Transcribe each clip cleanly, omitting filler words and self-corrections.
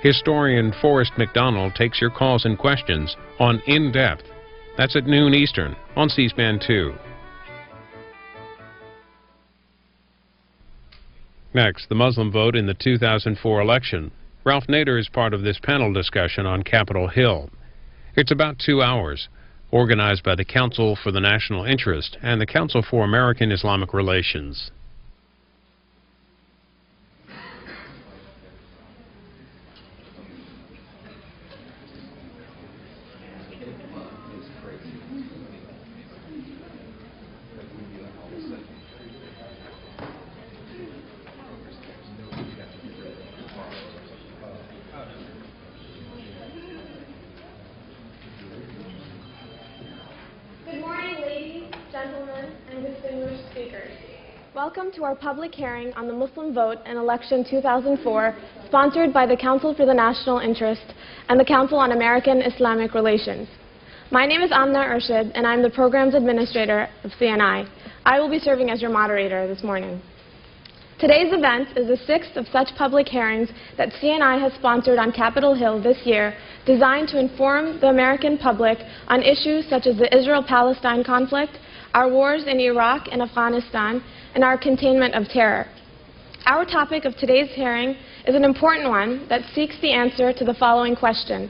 Historian Forrest McDonald takes your calls and questions on In Depth. That's at noon Eastern on C-SPAN 2. Next, the Muslim vote in the 2004 election. Ralph Nader is part of this panel discussion on Capitol Hill. It's about 2 hours, organized by the Council for the National Interest and the Council for American-Islamic Relations. Welcome to our public hearing on the Muslim vote in election 2004, sponsored by the Council for the National Interest and the Council on American-Islamic Relations. My name is Amna Urshid, and I'm the Programs Administrator of CNI. I will be serving as your moderator this morning. Today's event is the sixth of such public hearings that CNI has sponsored on Capitol Hill this year, designed to inform the American public on issues such as the Israel-Palestine conflict, our wars in Iraq and Afghanistan, and our containment of terror. Our topic of today's hearing is an important one that seeks the answer to the following question.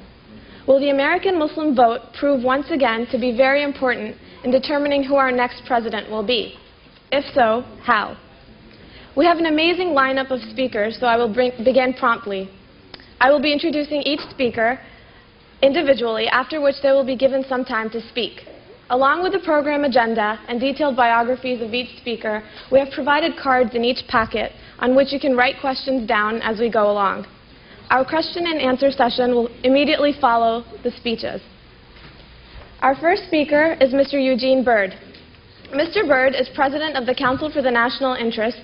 Will the American Muslim vote prove once again to be very important in determining who our next president will be? If so, how? We have an amazing lineup of speakers, so I will begin promptly. I will be introducing each speaker individually, after which they will be given some time to speak. Along with the program agenda and detailed biographies of each speaker, we have provided cards in each packet on which you can write questions down as we go along. Our question and answer session will immediately follow the speeches. Our first speaker is Mr. Eugene Bird. Mr. Bird is president of the Council for the National Interest.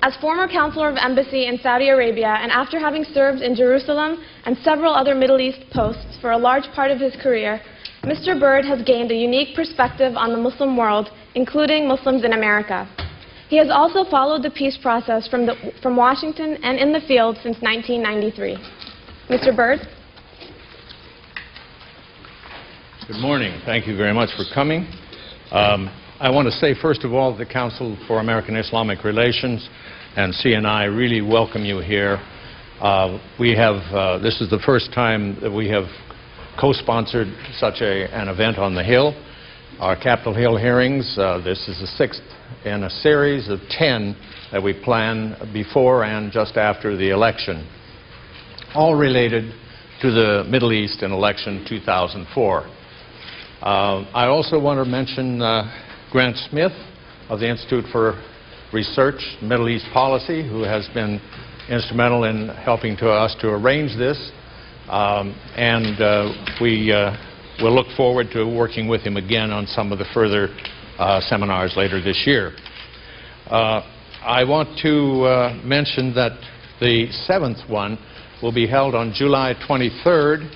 As former counselor of embassy in Saudi Arabia, and after having served in Jerusalem and several other Middle East posts for a large part of his career, Mr. Bird has gained a unique perspective on the Muslim world, including Muslims in America. He has also followed the peace process from Washington and in the field since 1993. Mr. Bird? Good morning. Thank you very much for coming. I want to say, first of all, the Council for American-Islamic Relations and CNI really welcome you here. This is the first time that we have co-sponsored such an event on the Hill, our Capitol Hill hearings. This is the sixth in a series of 10 that we plan before and just after the election, all related to the Middle East in election 2004. I also want to mention Grant Smith of the Institute for Research, Middle East Policy, who has been instrumental in helping us to arrange this. We will look forward to working with him again on some of the further seminars later this year. I want to mention that the seventh one will be held on July 23rd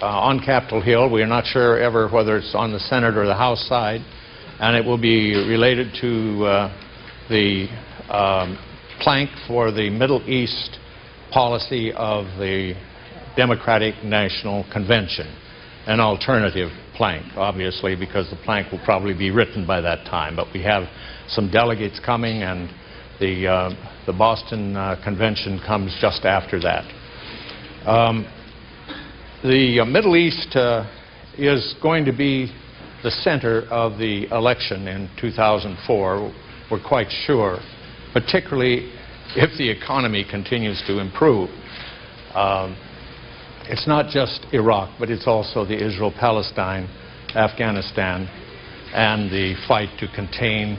on Capitol Hill. We are not sure ever whether it's on the Senate or the House side, and it will be related to the plank for the Middle East policy of the Democratic National Convention, an alternative plank, obviously, because the plank will probably be written by that time. But we have some delegates coming, and the Boston Convention comes just after that. The Middle East is going to be the center of the election in 2004, we're quite sure, particularly if the economy continues to improve. It's not just Iraq, but it's also the Israel-Palestine, Afghanistan, and the fight to contain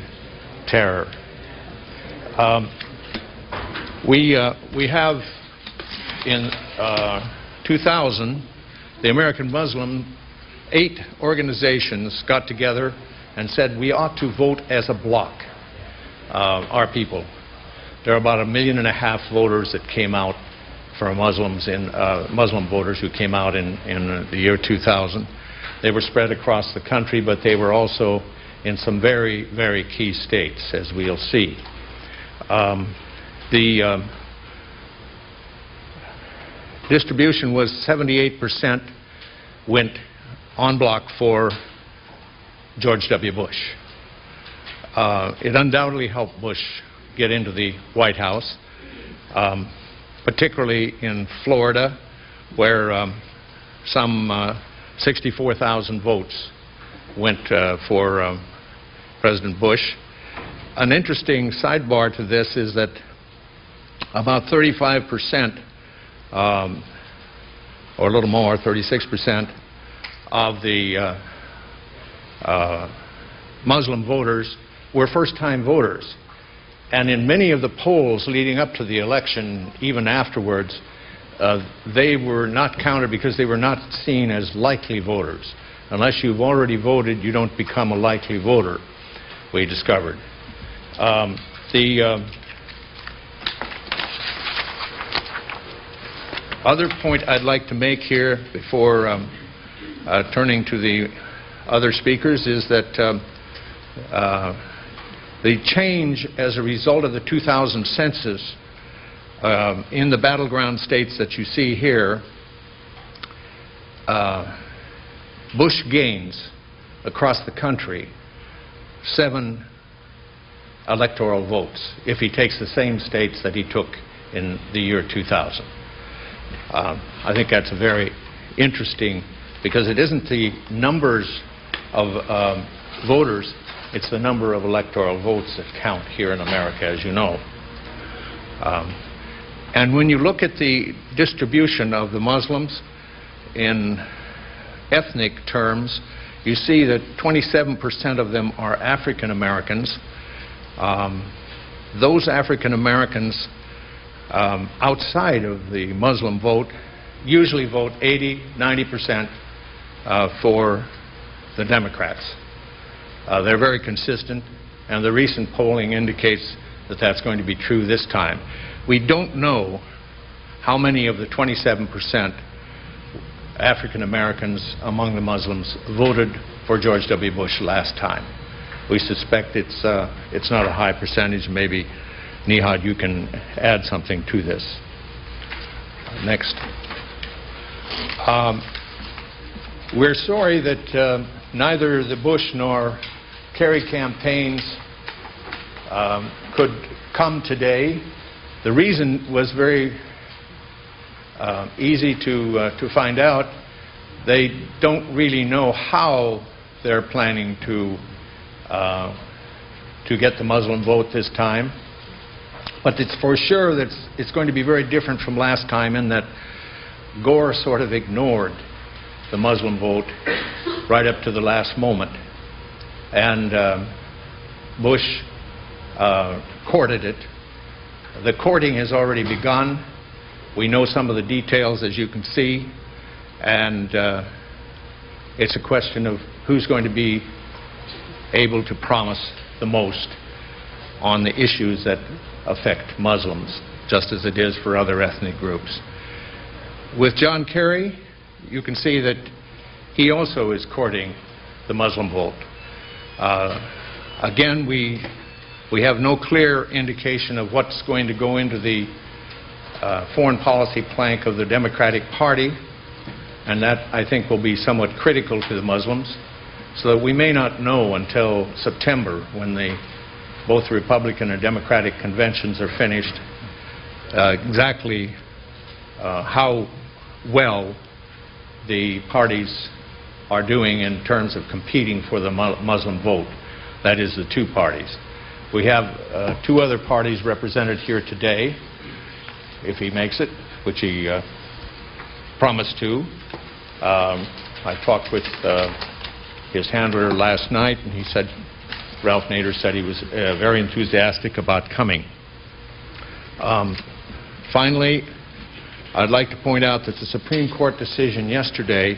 terror. We have in 2000, the American Muslim, 8 organizations got together and said we ought to vote as a bloc, our people. There are about 1.5 million voters that came out for Muslims, Muslim voters who came out in the year 2000. They were spread across the country, but they were also in some very, very key states, as we'll see. The distribution was 78% went en bloc for George W. Bush. It undoubtedly helped Bush get into the White House, particularly in Florida, where some 64,000 votes went for President Bush. An interesting sidebar to this is that about 35%, or a little more, 36%, of the Muslim voters were first-time voters. And in many of the polls leading up to the election, even afterwards, they were not counted because they were not seen as likely voters. Unless you've already voted, you don't become a likely voter, we discovered. The other point I'd like to make here before turning to the other speakers is that the change as a result of the 2000 census in the battleground states that you see here, Bush gains across the country 7 electoral votes if he takes the same states that he took in the year 2000. I think that's very interesting because it isn't the numbers of voters, it's the number of electoral votes that count here in America, as you know. And when you look at the distribution of the Muslims in ethnic terms, you see that 27% of them are African Americans. Those African Americans outside of the Muslim vote usually vote 80–90% for the Democrats. They're very consistent, and the recent polling indicates that that's going to be true this time. We don't know how many of the 27% African Americans among the Muslims voted for George W. Bush last time. We suspect it's not a high percentage. Maybe, Nihad, you can add something to this. Next. We're sorry that neither the Bush nor Kerry campaigns could come today. The reason was very easy to find out. They don't really know how they're planning to get the Muslim vote this time. But it's for sure that it's going to be very different from last time in that Gore sort of ignored the Muslim vote right up to the last moment. And Bush courted it. The courting has already begun. We know some of the details, as you can see. And it's a question of who's going to be able to promise the most on the issues that affect Muslims, just as it is for other ethnic groups. With John Kerry, you can see that he also is courting the Muslim vote. Again, we have no clear indication of what's going to go into the foreign policy plank of the Democratic Party, and that, I think, will be somewhat critical to the Muslims, so that we may not know until September, when both Republican and Democratic conventions are finished, exactly how well the parties are doing in terms of competing for the Muslim vote. That is, the two parties. We have 2 other parties represented here today, if he makes it, which he promised to. I talked with his handler last night, and he said, Ralph Nader said he was very enthusiastic about coming. Finally, I'd like to point out that the Supreme Court decision yesterday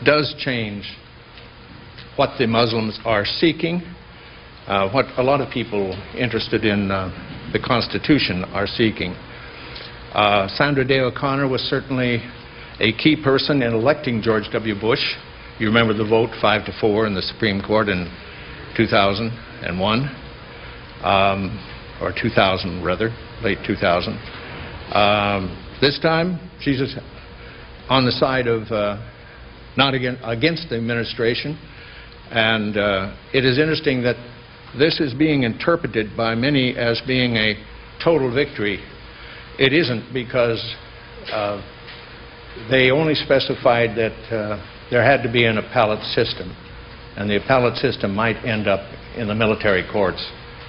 does change what the Muslims are seeking, what a lot of people interested in the Constitution are seeking. Sandra Day O'Connor was certainly a key person in electing George W. Bush. You remember the vote 5-4 in the Supreme Court in 2001, or 2000 rather, late 2000. This time, she's on the side of not against the administration. And it is interesting that this is being interpreted by many as being a total victory. It isn't, because they only specified that there had to be an appellate system, and the appellate system might end up in the military courts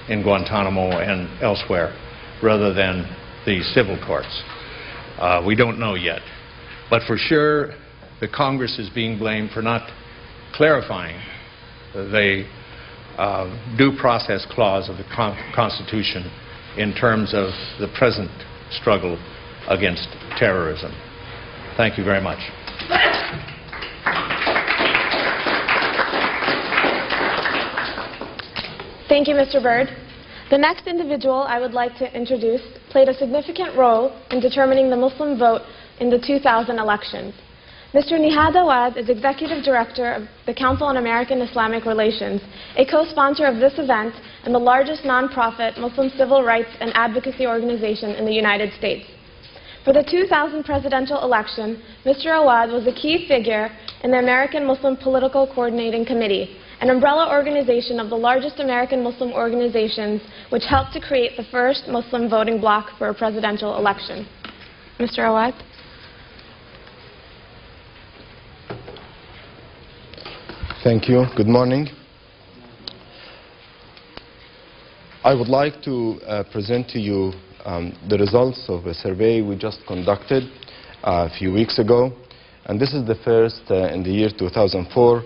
in Guantanamo and elsewhere rather than the civil courts. We don't know yet. But for sure, the Congress is being blamed for not clarifying the due process clause of the Constitution in terms of the present struggle against terrorism. Thank you very much. Thank you, Mr. Byrd. The next individual I would like to introduce played a significant role in determining the Muslim vote in the 2000 elections. Mr. Nihad Awad is Executive Director of the Council on American-Islamic Relations, a co-sponsor of this event and the largest non-profit Muslim civil rights and advocacy organization in the United States. For the 2000 presidential election, Mr. Awad was a key figure in the American Muslim Political Coordinating Committee, an umbrella organization of the largest American Muslim organizations which helped to create the first Muslim voting bloc for a presidential election. Mr. Awad? Thank you. Good morning. I would like to present to you the results of a survey we just conducted a few weeks ago. And this is the first in the year 2004.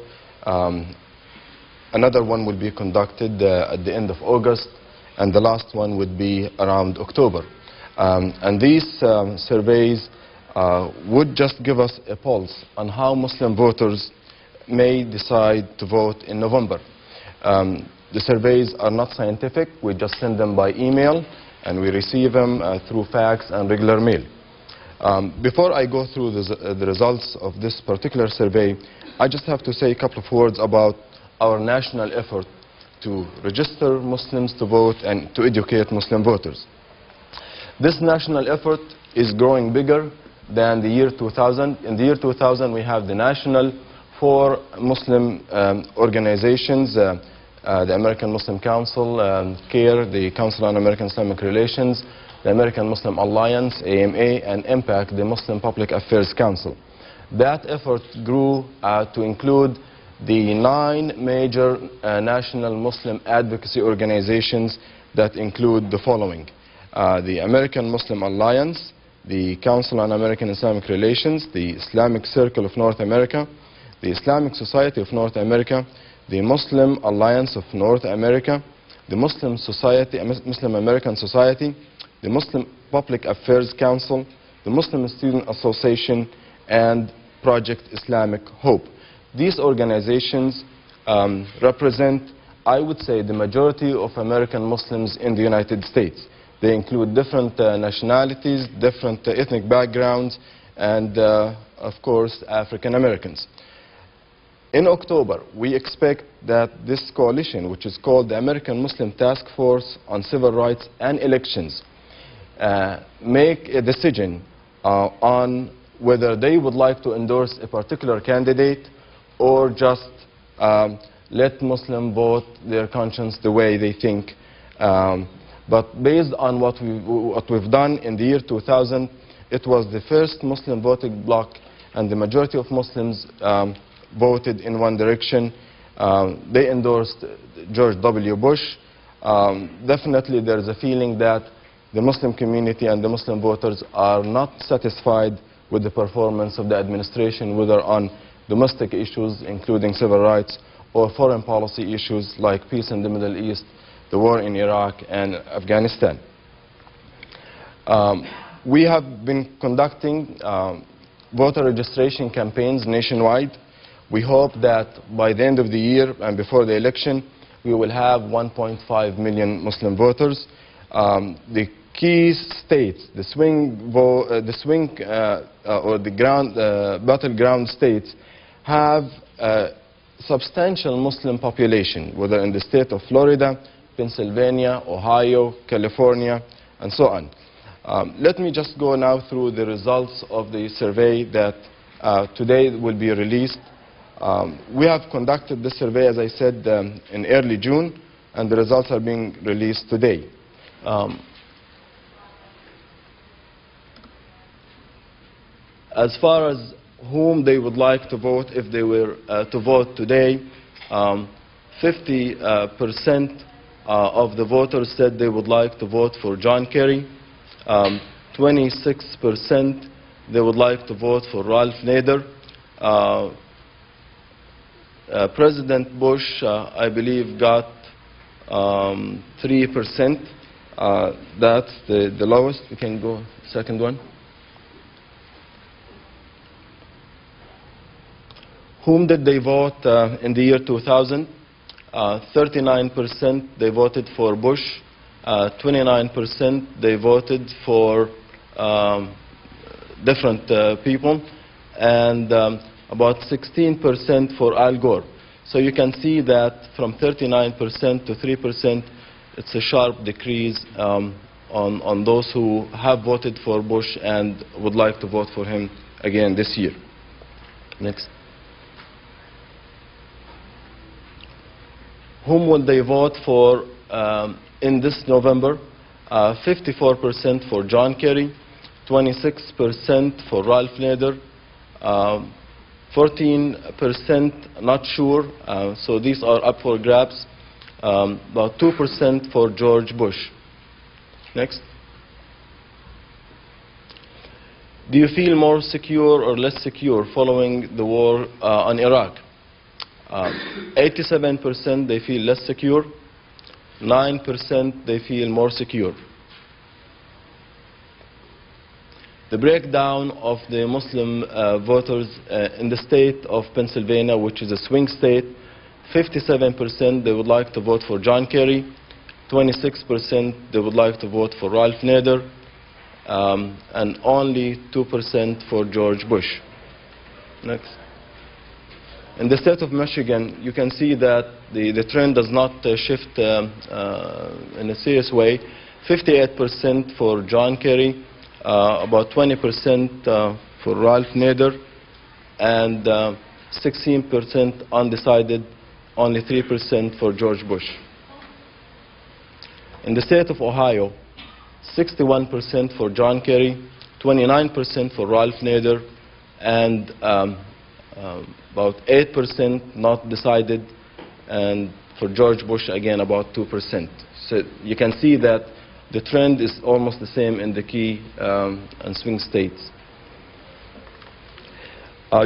Another one will be conducted at the end of August, and the last one would be around October. And these surveys would just give us a pulse on how Muslim voters may decide to vote in November. The surveys are not scientific. We just send them by email, and we receive them through fax and regular mail. Before I go through the results of this particular survey, I just have to say a couple of words about our national effort to register Muslims to vote and to educate Muslim voters. This national effort is growing bigger than the year 2000. In the year 2000, we have the national 4 Muslim organizations, the American Muslim Council, CAIR, the Council on American-Islamic Relations, the American Muslim Alliance, AMA, and IMPACT, the Muslim Public Affairs Council. That effort grew to include the 9 major national Muslim advocacy organizations that include the following: the American Muslim Alliance, the Council on American-Islamic Relations, the Islamic Circle of North America, the Islamic Society of North America, the Muslim Alliance of North America, the Muslim American Society, the Muslim Public Affairs Council, the Muslim Student Association, and Project Islamic Hope. These organizations represent, I would say, the majority of American Muslims in the United States. They include different nationalities, different ethnic backgrounds, and of course, African Americans. In October, we expect that this coalition, which is called the American Muslim Task Force on Civil Rights and Elections, make a decision on whether they would like to endorse a particular candidate or just let Muslims vote their conscience the way they think. But based on what we've done in the year 2000, it was the first Muslim voting bloc, and the majority of Muslims voted in one direction. They endorsed George W. Bush. Definitely there is a feeling that the Muslim community and the Muslim voters are not satisfied with the performance of the administration, whether on domestic issues, including civil rights, or foreign policy issues like peace in the Middle East, the war in Iraq, and Afghanistan. We have been conducting voter registration campaigns nationwide. We hope that by the end of the year and before the election, we will have 1.5 million Muslim voters. The key states, the battleground states, have a substantial Muslim population, whether in the state of Florida, Pennsylvania, Ohio, California, and so on. Let me just go now through the results of the survey that today will be released. We have conducted this survey, as I said, in early June, and the results are being released today. As far as whom they would like to vote if they were to vote today, 50% of the voters said they would like to vote for John Kerry. 26% they would like to vote for Ralph Nader. President Bush, I believe, got 3%. That's the lowest. We can go second one. Whom did they vote in the year 2000? 39% they voted for Bush. 29% they voted for different people, and about 16% for Al Gore. So you can see that from 39% to 3%, it's a sharp decrease on those who have voted for Bush and would like to vote for him again this year. Next. Whom will they vote for in this November? 54% for John Kerry, 26% for Ralph Nader, 14% not sure, so these are up for grabs, about 2% for George Bush. Next. Do you feel more secure or less secure following the war on Iraq? 87% they feel less secure, 9% they feel more secure. The breakdown of the Muslim voters in the state of Pennsylvania, which is a swing state, 57% they would like to vote for John Kerry, 26% they would like to vote for Ralph Nader, and only 2% for George Bush. Next. In the state of Michigan, you can see that the trend does not shift in a serious way. 58% for John Kerry, about 20% for Ralph Nader, and 16% undecided, only 3% for George Bush. In the state of Ohio, 61% for John Kerry, 29% for Ralph Nader, and about 8% not decided, and for George Bush again about 2%. So you can see that the trend is almost the same in the key and swing states.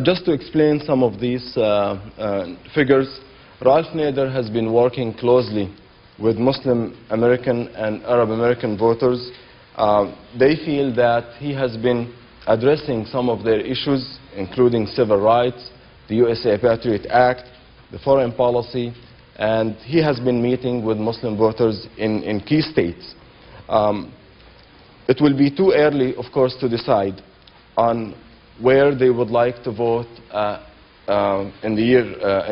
Just to explain some of these figures, Ralph Nader has been working closely with Muslim American and Arab American voters. They feel that he has been addressing some of their issues, including civil rights, the USA Patriot Act, the foreign policy, and he has been meeting with Muslim voters in key states. It will be too early, of course, to decide on where they would like to vote in the year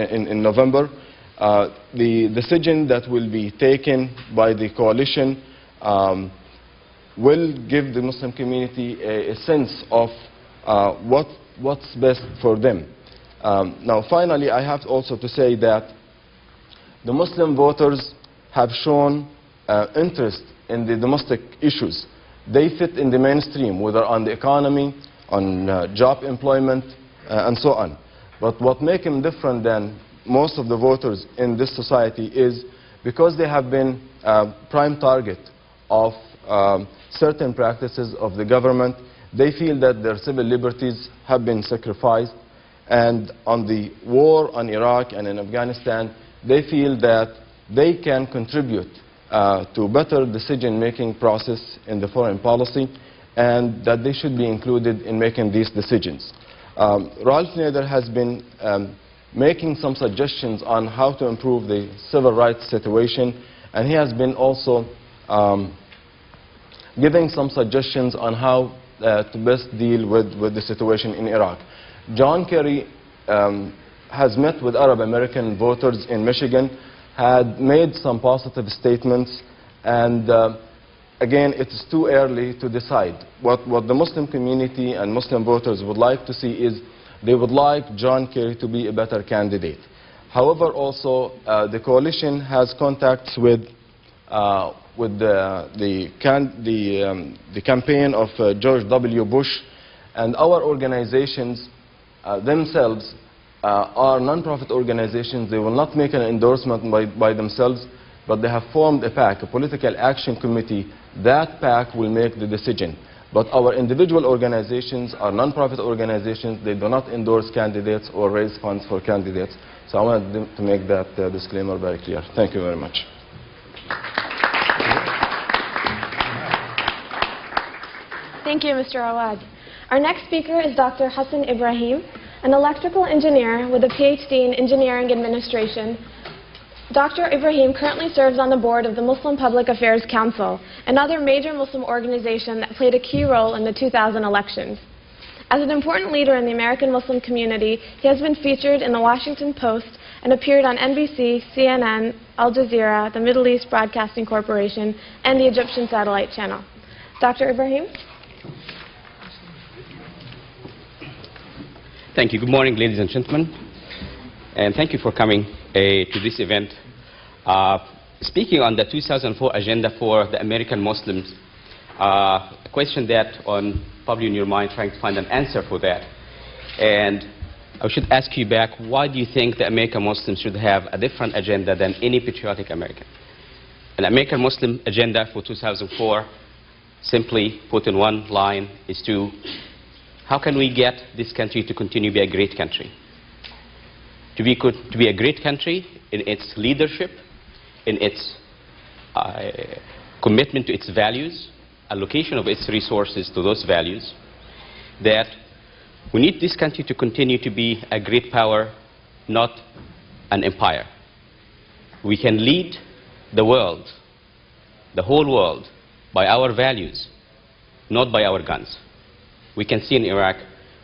in November. The decision that will be taken by the coalition will give the Muslim community a sense of what's best for them. Now, finally, I have also to say that the Muslim voters have shown interest in the domestic issues. They fit in the mainstream, whether on the economy, on job employment, and so on. But what makes them different than most of the voters in this society is because they have been prime target of certain practices of the government. They feel that their civil liberties have been sacrificed, and on the war on Iraq and in Afghanistan, they feel that they can contribute to better decision-making process in the foreign policy, and that they should be included in making these decisions. Ralph Nader has been making some suggestions on how to improve the civil rights situation, and he has been also giving some suggestions on how to best deal with the situation in Iraq. John Kerry has met with Arab American voters in Michigan, had made some positive statements, and again, it's too early to decide. What the Muslim community and Muslim voters would like to see is they would like John Kerry to be a better candidate. However, also, the coalition has contacts with the campaign of George W. Bush, and our organizations themselves are non-profit organizations. They will not make an endorsement by themselves, but they have formed a PAC, a political action committee. That PAC will make the decision. But our individual organizations are non-profit organizations. They do not endorse candidates or raise funds for candidates. So I wanted to make that disclaimer very clear. Thank you very much. Thank you, Mr. Awad. Our next speaker is Dr. Hassan Ibrahim, an electrical engineer with a PhD in Engineering Administration. Dr. Ibrahim currently serves on the board of the Muslim Public Affairs Council, another major Muslim organization that played a key role in the 2000 elections. As an important leader in the American Muslim community, he has been featured in the Washington Post and appeared on NBC, CNN, Al Jazeera, the Middle East Broadcasting Corporation, and the Egyptian Satellite Channel. Dr. Ibrahim? Thank you. Good morning, ladies and gentlemen. And thank you for coming to this event. Speaking on the 2004 agenda for the American Muslims, a question that probably in your mind, trying to find an answer for that. And I should ask you back, why do you think the American Muslims should have a different agenda than any patriotic American? An American Muslim agenda for 2004, simply put in one line, is to how can we get this country to continue to be a great country? To be a great country in its leadership, in its commitment to its values, allocation of its resources to those values, that we need this country to continue to be a great power, not an empire. We can lead the world, the whole world, by our values, not by our guns. We can see in Iraq,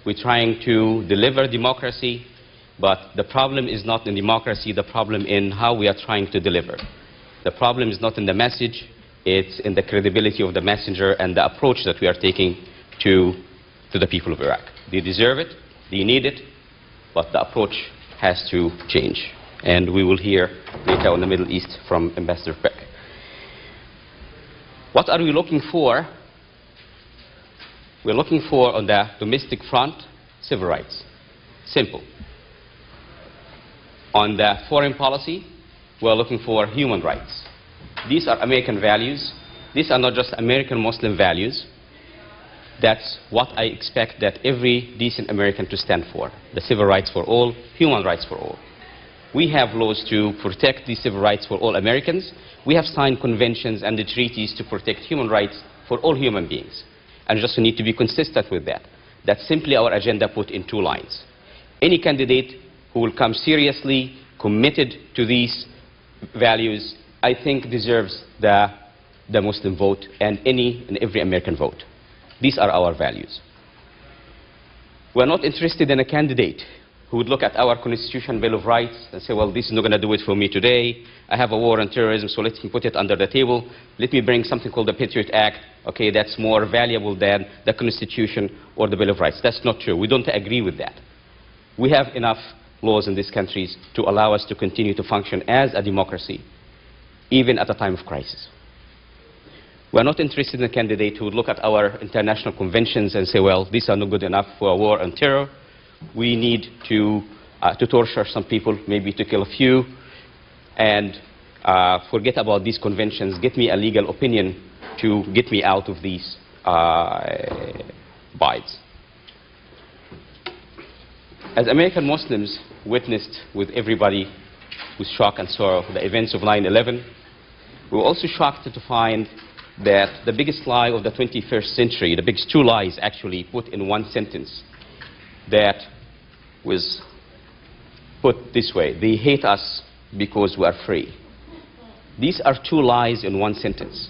we're trying to deliver democracy, but the problem is not in democracy, the problem in how we are trying to deliver. The problem is not in the message, it's in the credibility of the messenger and the approach that we are taking to the people of Iraq. They deserve it, they need it, but the approach has to change. And we will hear later on the Middle East from Ambassador Peck. What are we looking for? We're looking for, on the domestic front, civil rights. Simple. On the foreign policy, we're looking for human rights. These are American values. These are not just American Muslim values. That's what I expect that every decent American to stand for. The civil rights for all, human rights for all. We have laws to protect these civil rights for all Americans. We have signed conventions and the treaties to protect human rights for all human beings. And just need to be consistent with that. That's simply our agenda put in two lines. Any candidate who will come seriously committed to these values, I think deserves the Muslim vote and any and every American vote. These are our values. We're not interested in a candidate who would look at our Constitution, Bill of Rights, and say, well, this is not going to do it for me today. I have a war on terrorism, so let me put it under the table. Let me bring something called the Patriot Act. Okay, that's more valuable than the Constitution or the Bill of Rights. That's not true. We don't agree with that. We have enough laws in these countries to allow us to continue to function as a democracy, even at a time of crisis. We're not interested in a candidate who would look at our international conventions and say, well, these are not good enough for a war on terror. We need to torture some people, maybe to kill a few, and forget about these conventions. Get me a legal opinion to get me out of these bites. As American Muslims witnessed with everybody with shock and sorrow the events of 9/11, we were also shocked to find that the biggest lie of the 21st century, the biggest two lies actually put in one sentence, that was put this way: they hate us because we are free. These are two lies in one sentence.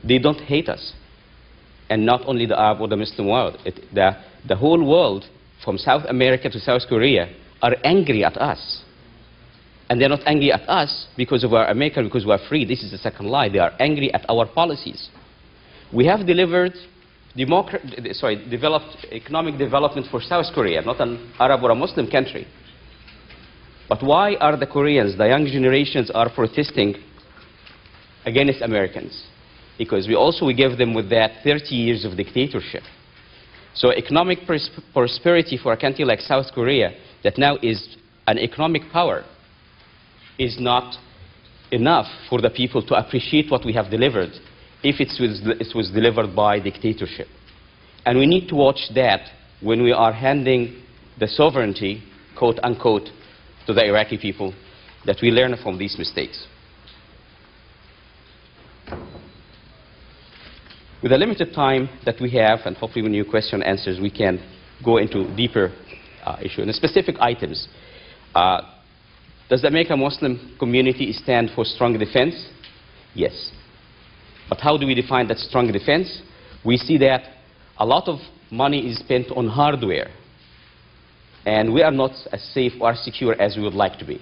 They don't hate us. And not only the Arab or the Muslim world, the whole world, from South America to South Korea, are angry at us. And they're not angry at us because we are American, because we are free. This is the second lie. They are angry at our policies. We have developed economic development for South Korea, not an Arab or a Muslim country. But why are the Koreans, the young generations, are protesting against Americans? Because we gave them with that 30 years of dictatorship. So economic prosperity for a country like South Korea, that now is an economic power, is not enough for the people to appreciate what we have delivered if it was delivered by dictatorship. And we need to watch that when we are handing the sovereignty, quote unquote, to the Iraqi people, that we learn from these mistakes. With the limited time that we have, and hopefully when your question answers, we can go into deeper issue and specific items. Does the American Muslim community stand for strong defense? Yes. But how do we define that strong defense? We see that a lot of money is spent on hardware, and we are not as safe or secure as we would like to be.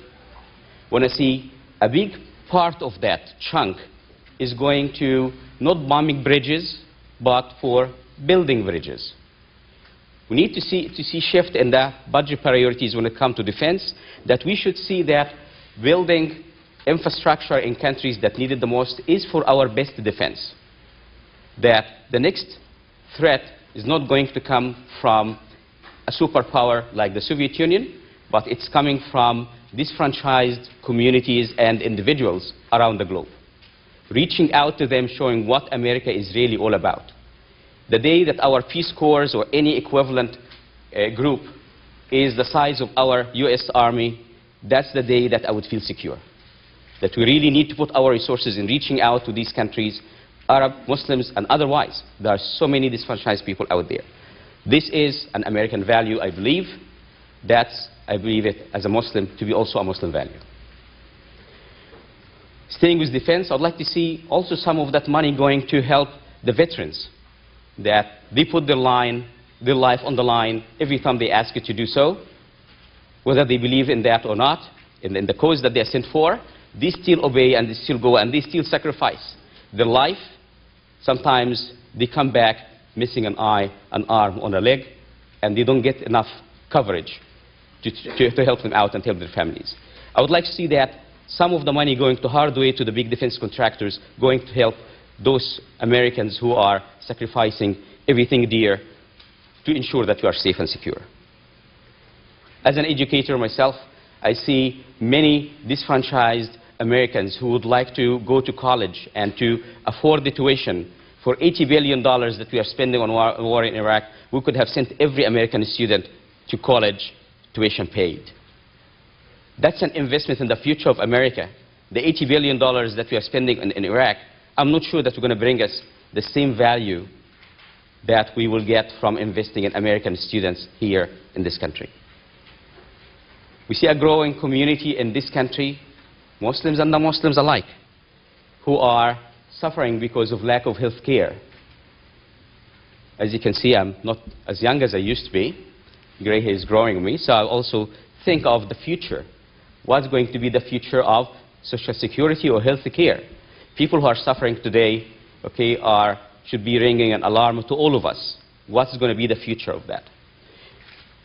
When I see a big part of that chunk is going to not bombing bridges, but for building bridges. We need to see shift in the budget priorities when it comes to defense, that we should see that building infrastructure in countries that need it the most is for our best defense. That the next threat is not going to come from a superpower like the Soviet Union, but it's coming from disfranchised communities and individuals around the globe. Reaching out to them, showing what America is really all about. The day that our Peace Corps or any equivalent group is the size of our US Army, that's the day that I would feel secure. That we really need to put our resources in reaching out to these countries, Arab, Muslims, and otherwise. There are so many disfranchised people out there. This is an American value, I believe. That's, I believe it as a Muslim to be also a Muslim value. Staying with defense, I'd like to see also some of that money going to help the veterans, that they put their life on the line every time they ask you to do so, whether they believe in that or not, in the cause that they are sent for, they still obey and they still go and they still sacrifice their life. Sometimes they come back missing an eye, an arm, or a leg, and they don't get enough coverage to help them out and help their families. I would like to see that some of the money going to hardware to the big defense contractors going to help those Americans who are sacrificing everything dear to ensure that we are safe and secure. As an educator myself, I see many disfranchised Americans who would like to go to college and to afford the tuition. For $80 billion that we are spending on war in Iraq, we could have sent every American student to college tuition paid. That's an investment in the future of America. The $80 billion that we are spending in Iraq, I'm not sure that we're going to bring us the same value that we will get from investing in American students here in this country. We see a growing community in this country, Muslims and non-Muslims alike, who are suffering because of lack of health care. As you can see, I'm not as young as I used to be. Gray hair is growing on me, so I also think of the future. What's going to be the future of social security or health care? People who are suffering today, okay, should be ringing an alarm to all of us. What's going to be the future of that?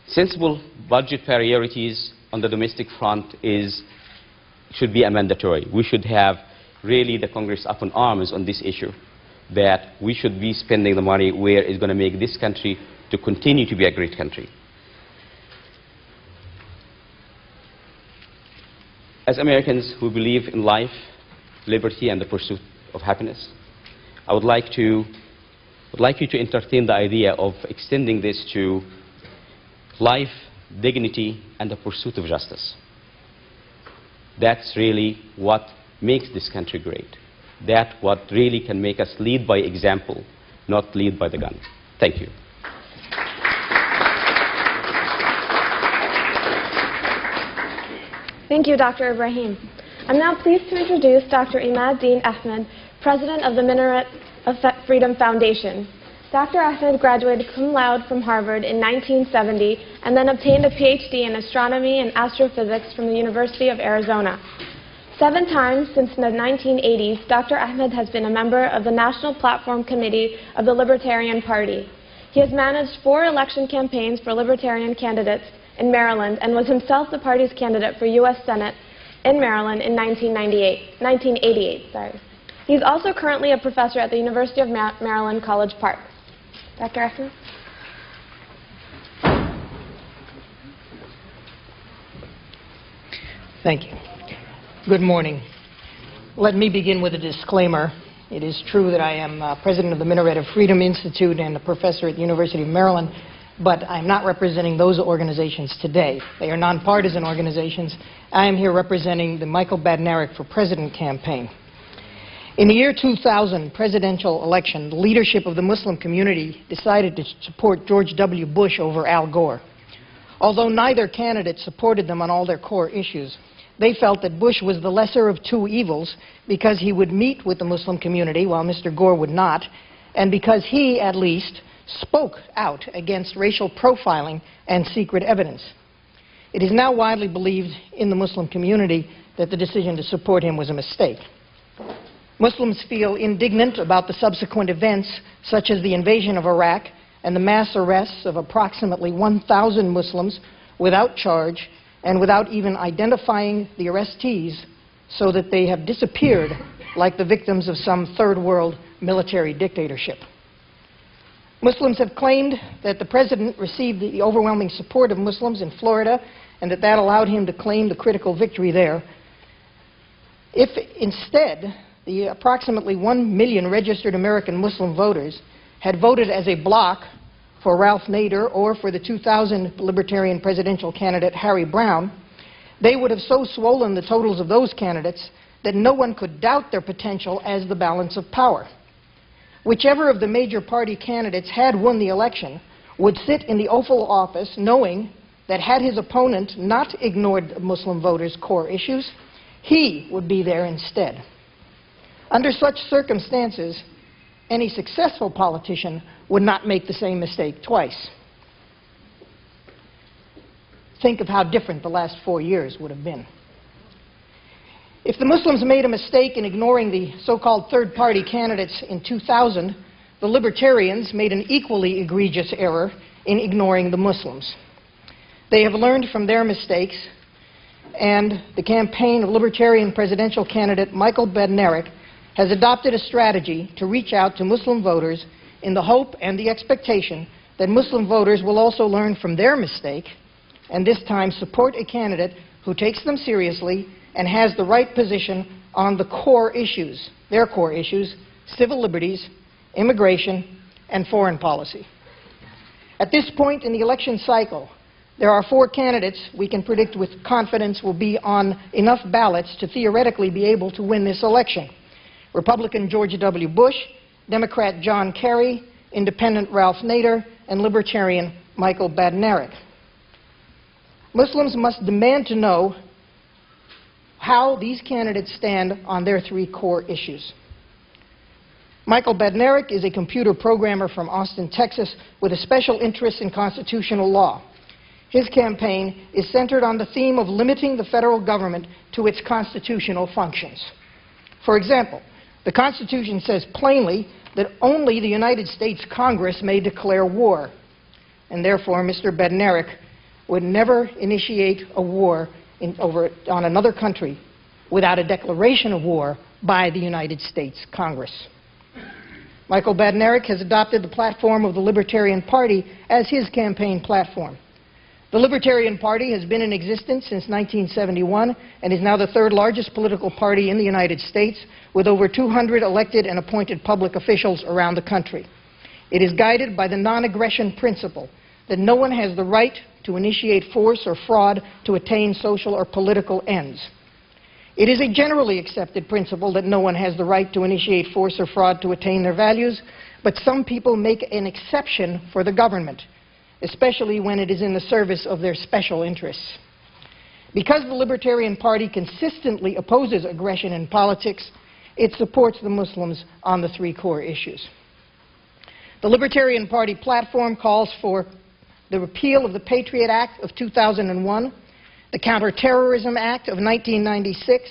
Sensible budget priorities on the domestic front should be a mandatory. We should have really the Congress up in arms on this issue, that we should be spending the money where it's going to make this country to continue to be a great country. As Americans who believe in life, liberty, and the pursuit of happiness, I would like you to entertain the idea of extending this to life, dignity, and the pursuit of justice. That's really what makes this country great. That's what really can make us lead by example, not lead by the gun. Thank you. Thank you, Dr. Ibrahim. I'm now pleased to introduce Dr. Imad-ad-Deen Ahmad, President of the Minaret of Freedom Foundation. Dr. Ahmad graduated cum laude from Harvard in 1970 and then obtained a PhD in astronomy and astrophysics from the University of Arizona. 7 times since the 1980s, Dr. Ahmad has been a member of the National Platform Committee of the Libertarian Party. He has managed 4 election campaigns for Libertarian candidates in Maryland and was himself the party's candidate for U.S. Senate in Maryland in 1988. He's also currently a professor at the University of Maryland, College Park. Dr. Ahmad? Thank you. Good morning. Let me begin with a disclaimer. It is true that I am president of the Minaret of Freedom Institute and a professor at the University of Maryland, but I'm not representing those organizations today. They are nonpartisan organizations. I am here representing the Michael Badnarik for President campaign. In the year 2000 presidential election, the leadership of the Muslim community decided to support George W. Bush over Al Gore. Although neither candidate supported them on all their core issues, they felt that Bush was the lesser of 2 evils because he would meet with the Muslim community while Mr. Gore would not, and because he, at least, spoke out against racial profiling and secret evidence. It is now widely believed in the Muslim community that the decision to support him was a mistake. Muslims feel indignant about the subsequent events, such as the invasion of Iraq and the mass arrests of approximately 1,000 Muslims without charge and without even identifying the arrestees, so that they have disappeared like the victims of some third world military dictatorship. Muslims have claimed that the president received the overwhelming support of Muslims in Florida and that allowed him to claim the critical victory there. If instead the approximately 1 million registered American Muslim voters had voted as a bloc for Ralph Nader or for the 2000 Libertarian presidential candidate Harry Brown, they would have so swollen the totals of those candidates that no one could doubt their potential as the balance of power. Whichever of the major party candidates had won the election would sit in the Oval Office knowing that had his opponent not ignored Muslim voters' core issues, he would be there instead. Under such circumstances, any successful politician would not make the same mistake twice. Think of how different the last 4 years would have been. If the Muslims made a mistake in ignoring the so-called third-party candidates in 2000, the Libertarians made an equally egregious error in ignoring the Muslims. They have learned from their mistakes, and the campaign of Libertarian presidential candidate Michael Badnarik has adopted a strategy to reach out to Muslim voters in the hope and the expectation that Muslim voters will also learn from their mistake and this time support a candidate who takes them seriously and has the right position on the core issues, their core issues, civil liberties, immigration, and foreign policy. At this point in the election cycle, there are 4 candidates we can predict with confidence will be on enough ballots to theoretically be able to win this election. Republican George W. Bush, Democrat John Kerry, Independent Ralph Nader, and Libertarian Michael Badnarik. Muslims must demand to know how these candidates stand on their 3 core issues. Michael Badnarik is a computer programmer from Austin, Texas, with a special interest in constitutional law. His campaign is centered on the theme of limiting the federal government to its constitutional functions. For example, the Constitution says plainly that only the United States Congress may declare war, and therefore Mr. Badnarik would never initiate a war on another country without a declaration of war by the United States Congress. Michael Badnarik has adopted the platform of the Libertarian Party as his campaign platform. The Libertarian Party has been in existence since 1971 and is now the 3rd largest political party in the United States, with over 200 elected and appointed public officials around the country. It is guided by the non-aggression principle that no one has the right to initiate force or fraud to attain social or political ends. It is a generally accepted principle that no one has the right to initiate force or fraud to attain their values, but some people make an exception for the government, especially when it is in the service of their special interests. Because the Libertarian Party consistently opposes aggression in politics, it supports the Muslims on the 3 core issues. The Libertarian Party platform calls for the repeal of the Patriot Act of 2001, the Counterterrorism Act of 1996,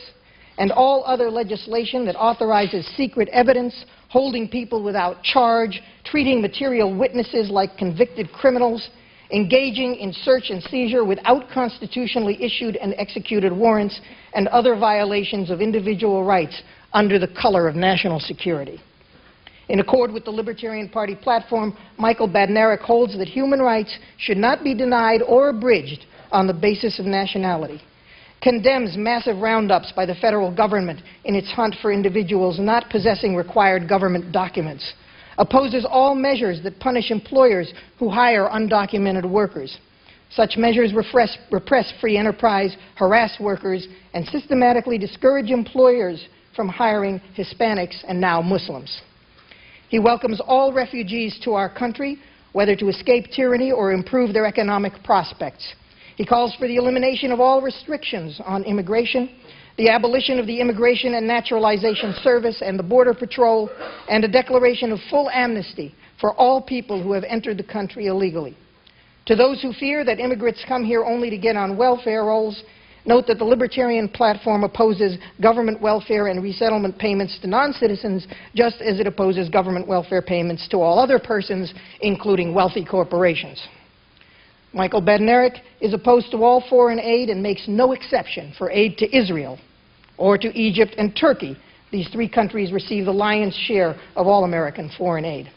and all other legislation that authorizes secret evidence, holding people without charge, treating material witnesses like convicted criminals, engaging in search and seizure without constitutionally issued and executed warrants, and other violations of individual rights under the color of national security. In accord with the Libertarian Party platform, Michael Badnarik holds that human rights should not be denied or abridged on the basis of nationality, condemns massive roundups by the federal government in its hunt for individuals not possessing required government documents, opposes all measures that punish employers who hire undocumented workers. Such measures repress free enterprise, harass workers, and systematically discourage employers from hiring Hispanics and now Muslims. He welcomes all refugees to our country, whether to escape tyranny or improve their economic prospects. He calls for the elimination of all restrictions on immigration, the abolition of the Immigration and Naturalization Service and the Border Patrol, and a declaration of full amnesty for all people who have entered the country illegally. To those who fear that immigrants come here only to get on welfare rolls, note that the Libertarian platform opposes government welfare and resettlement payments to non-citizens, just as it opposes government welfare payments to all other persons, including wealthy corporations. Michael Badnarik is opposed to all foreign aid and makes no exception for aid to Israel or to Egypt and Turkey. These three countries receive the lion's share of all American foreign aid.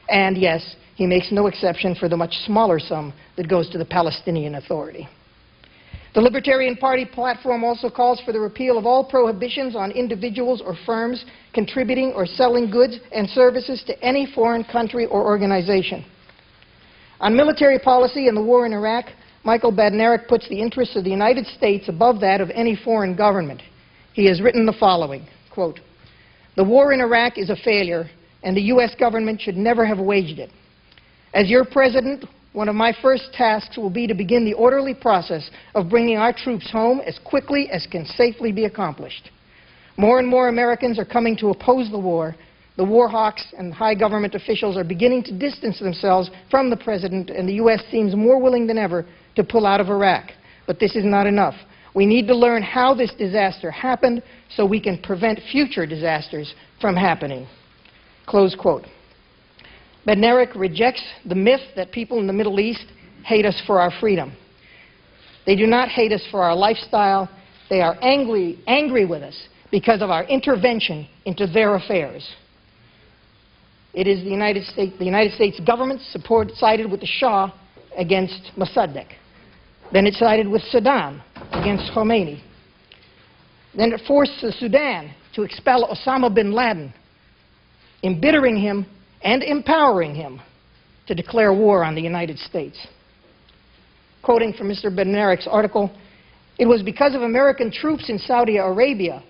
And yes, he makes no exception for the much smaller sum that goes to the Palestinian Authority. The Libertarian Party platform also calls for the repeal of all prohibitions on individuals or firms contributing or selling goods and services to any foreign country or organization. On military policy and the war in Iraq, Michael Badnarik puts the interests of the United States above that of any foreign government. He has written the following, quote, "The war in Iraq is a failure, and the U.S. government should never have waged it. As your president, one of my first tasks will be to begin the orderly process of bringing our troops home as quickly as can safely be accomplished. More and more Americans are coming to oppose the war. The war hawks and high government officials are beginning to distance themselves from the president, and the U.S. seems more willing than ever to pull out of Iraq. But this is not enough. We need to learn how this disaster happened so we can prevent future disasters from happening." Close quote. Badnarik rejects the myth that people in the Middle East hate us for our freedom. They do not hate us for our lifestyle. They are angry with us because of our intervention into their affairs. It is the United States government sided with the Shah against Mossadegh. Then it sided with Saddam against Khomeini. Then it forced the Sudan to expel Osama bin Laden, embittering him and empowering him to declare war on the United States. Quoting from Mr. Badnarik's article, "It was because of American troops in Saudi Arabia,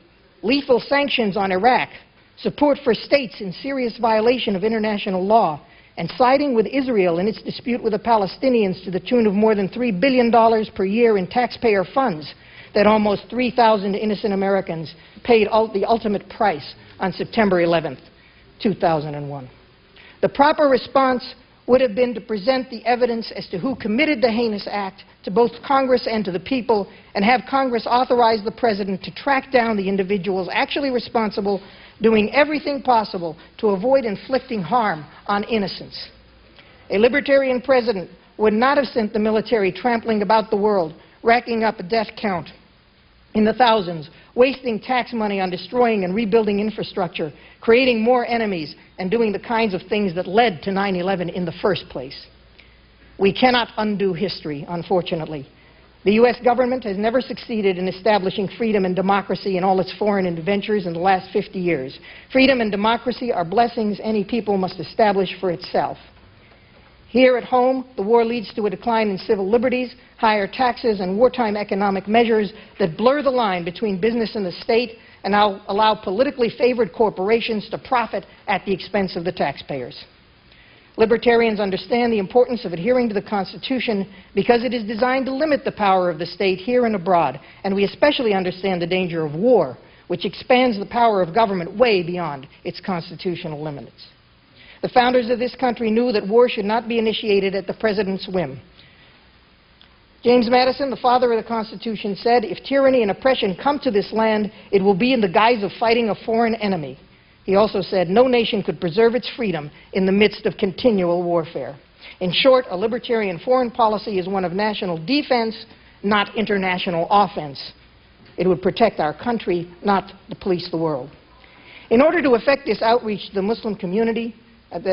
lethal sanctions on Iraq, support for states in serious violation of international law, and siding with Israel in its dispute with the Palestinians to the tune of more than $3 billion per year in taxpayer funds that almost 3,000 innocent Americans paid the ultimate price on September 11th, 2001. The proper response would have been to present the evidence as to who committed the heinous act to both Congress and to the people, and have Congress authorize the President to track down the individuals actually responsible, doing everything possible to avoid inflicting harm on innocents. A libertarian president would not have sent the military trampling about the world, racking up a death count in the thousands, wasting tax money on destroying and rebuilding infrastructure, creating more enemies, and doing the kinds of things that led to 9/11 in the first place. We cannot undo history, unfortunately. The U.S. government has never succeeded in establishing freedom and democracy in all its foreign adventures in the last 50 years. Freedom and democracy are blessings any people must establish for itself. Here at home, the war leads to a decline in civil liberties, higher taxes, and wartime economic measures that blur the line between business and the state and now allow politically favored corporations to profit at the expense of the taxpayers. Libertarians understand the importance of adhering to the Constitution because it is designed to limit the power of the state here and abroad, and we especially understand the danger of war, which expands the power of government way beyond its constitutional limits. The founders of this country knew that war should not be initiated at the president's whim. James Madison, the father of the Constitution, said, "If tyranny and oppression come to this land, it will be in the guise of fighting a foreign enemy." He also said, "No nation could preserve its freedom in the midst of continual warfare." In short, a libertarian foreign policy is one of national defense, not international offense. It would protect our country, not to police the world. In order to effect this outreach to the Muslim community,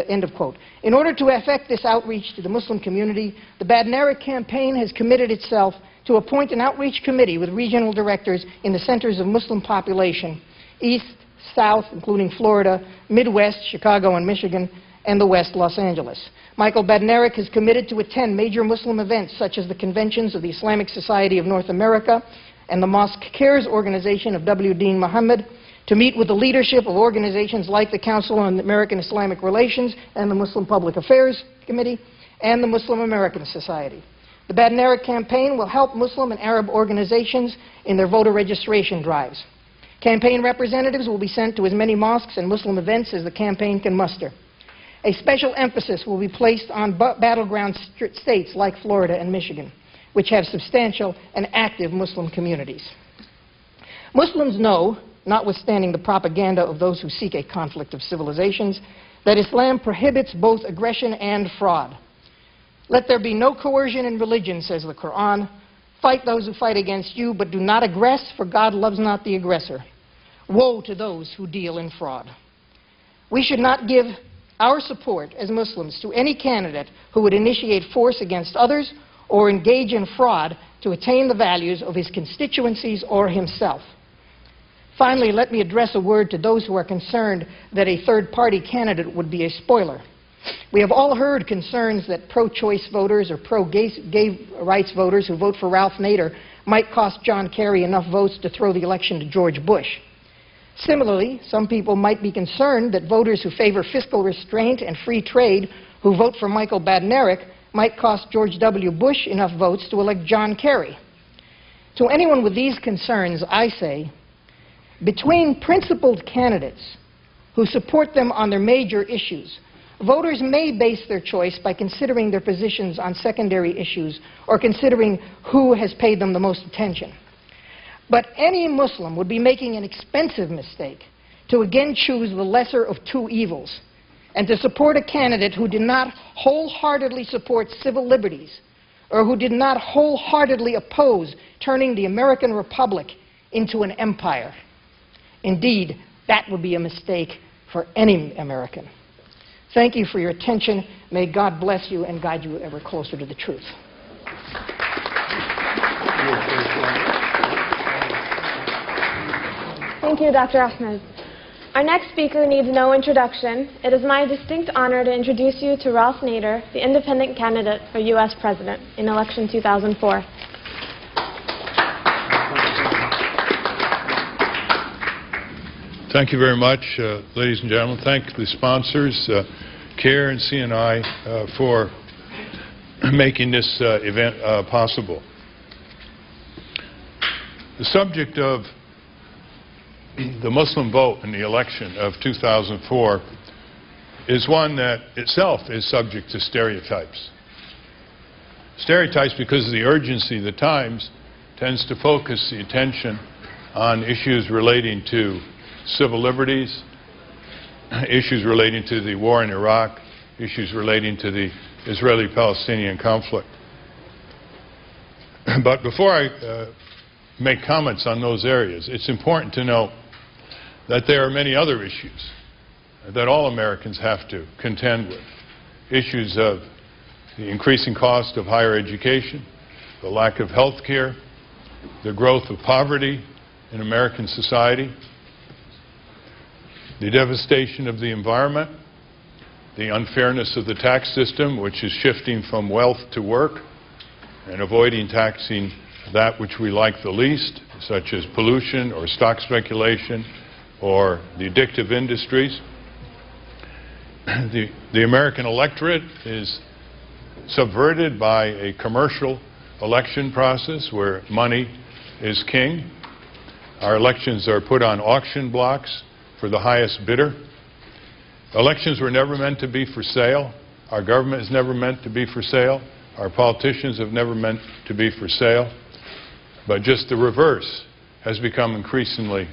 end of quote. In order to effect this outreach to the Muslim community, the Badnarik campaign has committed itself to appoint an outreach committee with regional directors in the centers of Muslim population, East, South, including Florida, Midwest, Chicago and Michigan, and the West, Los Angeles. Michael Badnarik has committed to attend major Muslim events such as the conventions of the Islamic Society of North America and the Mosque CAIR's organization of W. Dean Muhammad, to meet with the leadership of organizations like the Council on American-Islamic Relations and the Muslim Public Affairs Committee and the Muslim American Society. The Badnarik campaign will help Muslim and Arab organizations in their voter registration drives. Campaign representatives will be sent to as many mosques and Muslim events as the campaign can muster. A special emphasis will be placed on battleground states like Florida and Michigan, which have substantial and active Muslim communities. Muslims know, notwithstanding the propaganda of those who seek a conflict of civilizations, that Islam prohibits both aggression and fraud. Let there be no coercion in religion, says the Quran. Fight those who fight against you, but do not aggress, for God loves not the aggressor. Woe to those who deal in fraud. We should not give our support as Muslims to any candidate who would initiate force against others or engage in fraud to attain the values of his constituencies or himself. Finally, let me address a word to those who are concerned that a third-party candidate would be a spoiler. We have all heard concerns that pro-choice voters or pro-gay rights voters who vote for Ralph Nader might cost John Kerry enough votes to throw the election to George Bush. Similarly, some people might be concerned that voters who favor fiscal restraint and free trade who vote for Michael Badnarik might cost George W. Bush enough votes to elect John Kerry. To anyone with these concerns, I say, between principled candidates who support them on their major issues, voters may base their choice by considering their positions on secondary issues or considering who has paid them the most attention. But any Muslim would be making an expensive mistake to again choose the lesser of two evils and to support a candidate who did not wholeheartedly support civil liberties or who did not wholeheartedly oppose turning the American Republic into an empire. Indeed, that would be a mistake for any American. Thank you for your attention. May God bless you and guide you ever closer to the truth. Thank you, Dr. Ahmad. Our next speaker needs no introduction. It is my distinct honor to introduce you to Ralph Nader, the independent candidate for U.S. President in election 2004. Thank you very much, ladies and gentlemen. Thank the sponsors, CAIR and CNI, for making this event possible. The subject of the Muslim vote in the election of 2004 is one that itself is subject to stereotypes. Stereotypes because of the urgency of the times tends to focus the attention on issues relating to civil liberties, issues relating to the war in Iraq, issues relating to the Israeli-Palestinian conflict. But before I make comments on those areas, it's important to note that there are many other issues that all Americans have to contend with. Issues of the increasing cost of higher education, the lack of health care, the growth of poverty in American society, the devastation of the environment, the unfairness of the tax system, which is shifting from wealth to work and avoiding taxing that which we like the least, such as pollution or stock speculation or the addictive industries. The American electorate is subverted by a commercial election process where money is king. Our elections are put on auction blocks for the highest bidder. Elections were never meant to be for sale. Our government is never meant to be for sale. Our politicians have never meant to be for sale, but just the reverse has become increasingly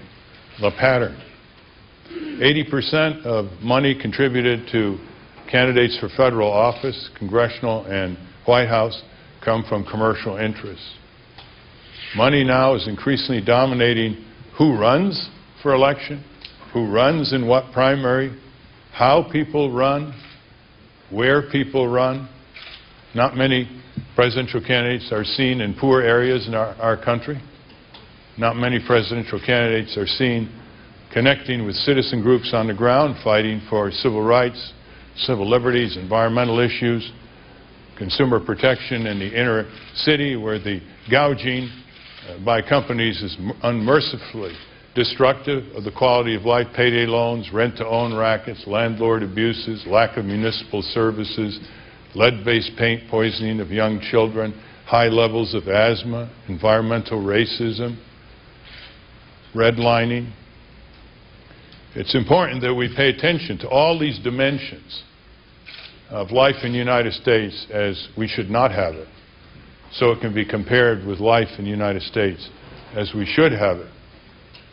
the pattern. 80% of money contributed to candidates for federal office, congressional and White House, come from commercial interests. Money now is increasingly dominating who runs for election, who runs in what primary, how people run, where people run. Not many presidential candidates are seen in poor areas in our country. Not many presidential candidates are seen connecting with citizen groups on the ground, fighting for civil rights, civil liberties, environmental issues, consumer protection in the inner city, where the gouging by companies is unmercifully destructive of the quality of life. Payday loans, rent-to-own rackets, landlord abuses, lack of municipal services, lead-based paint poisoning of young children, high levels of asthma, environmental racism, redlining. It's important that we pay attention to all these dimensions of life in the United States as we should not have it, so it can be compared with life in the United States as we should have it,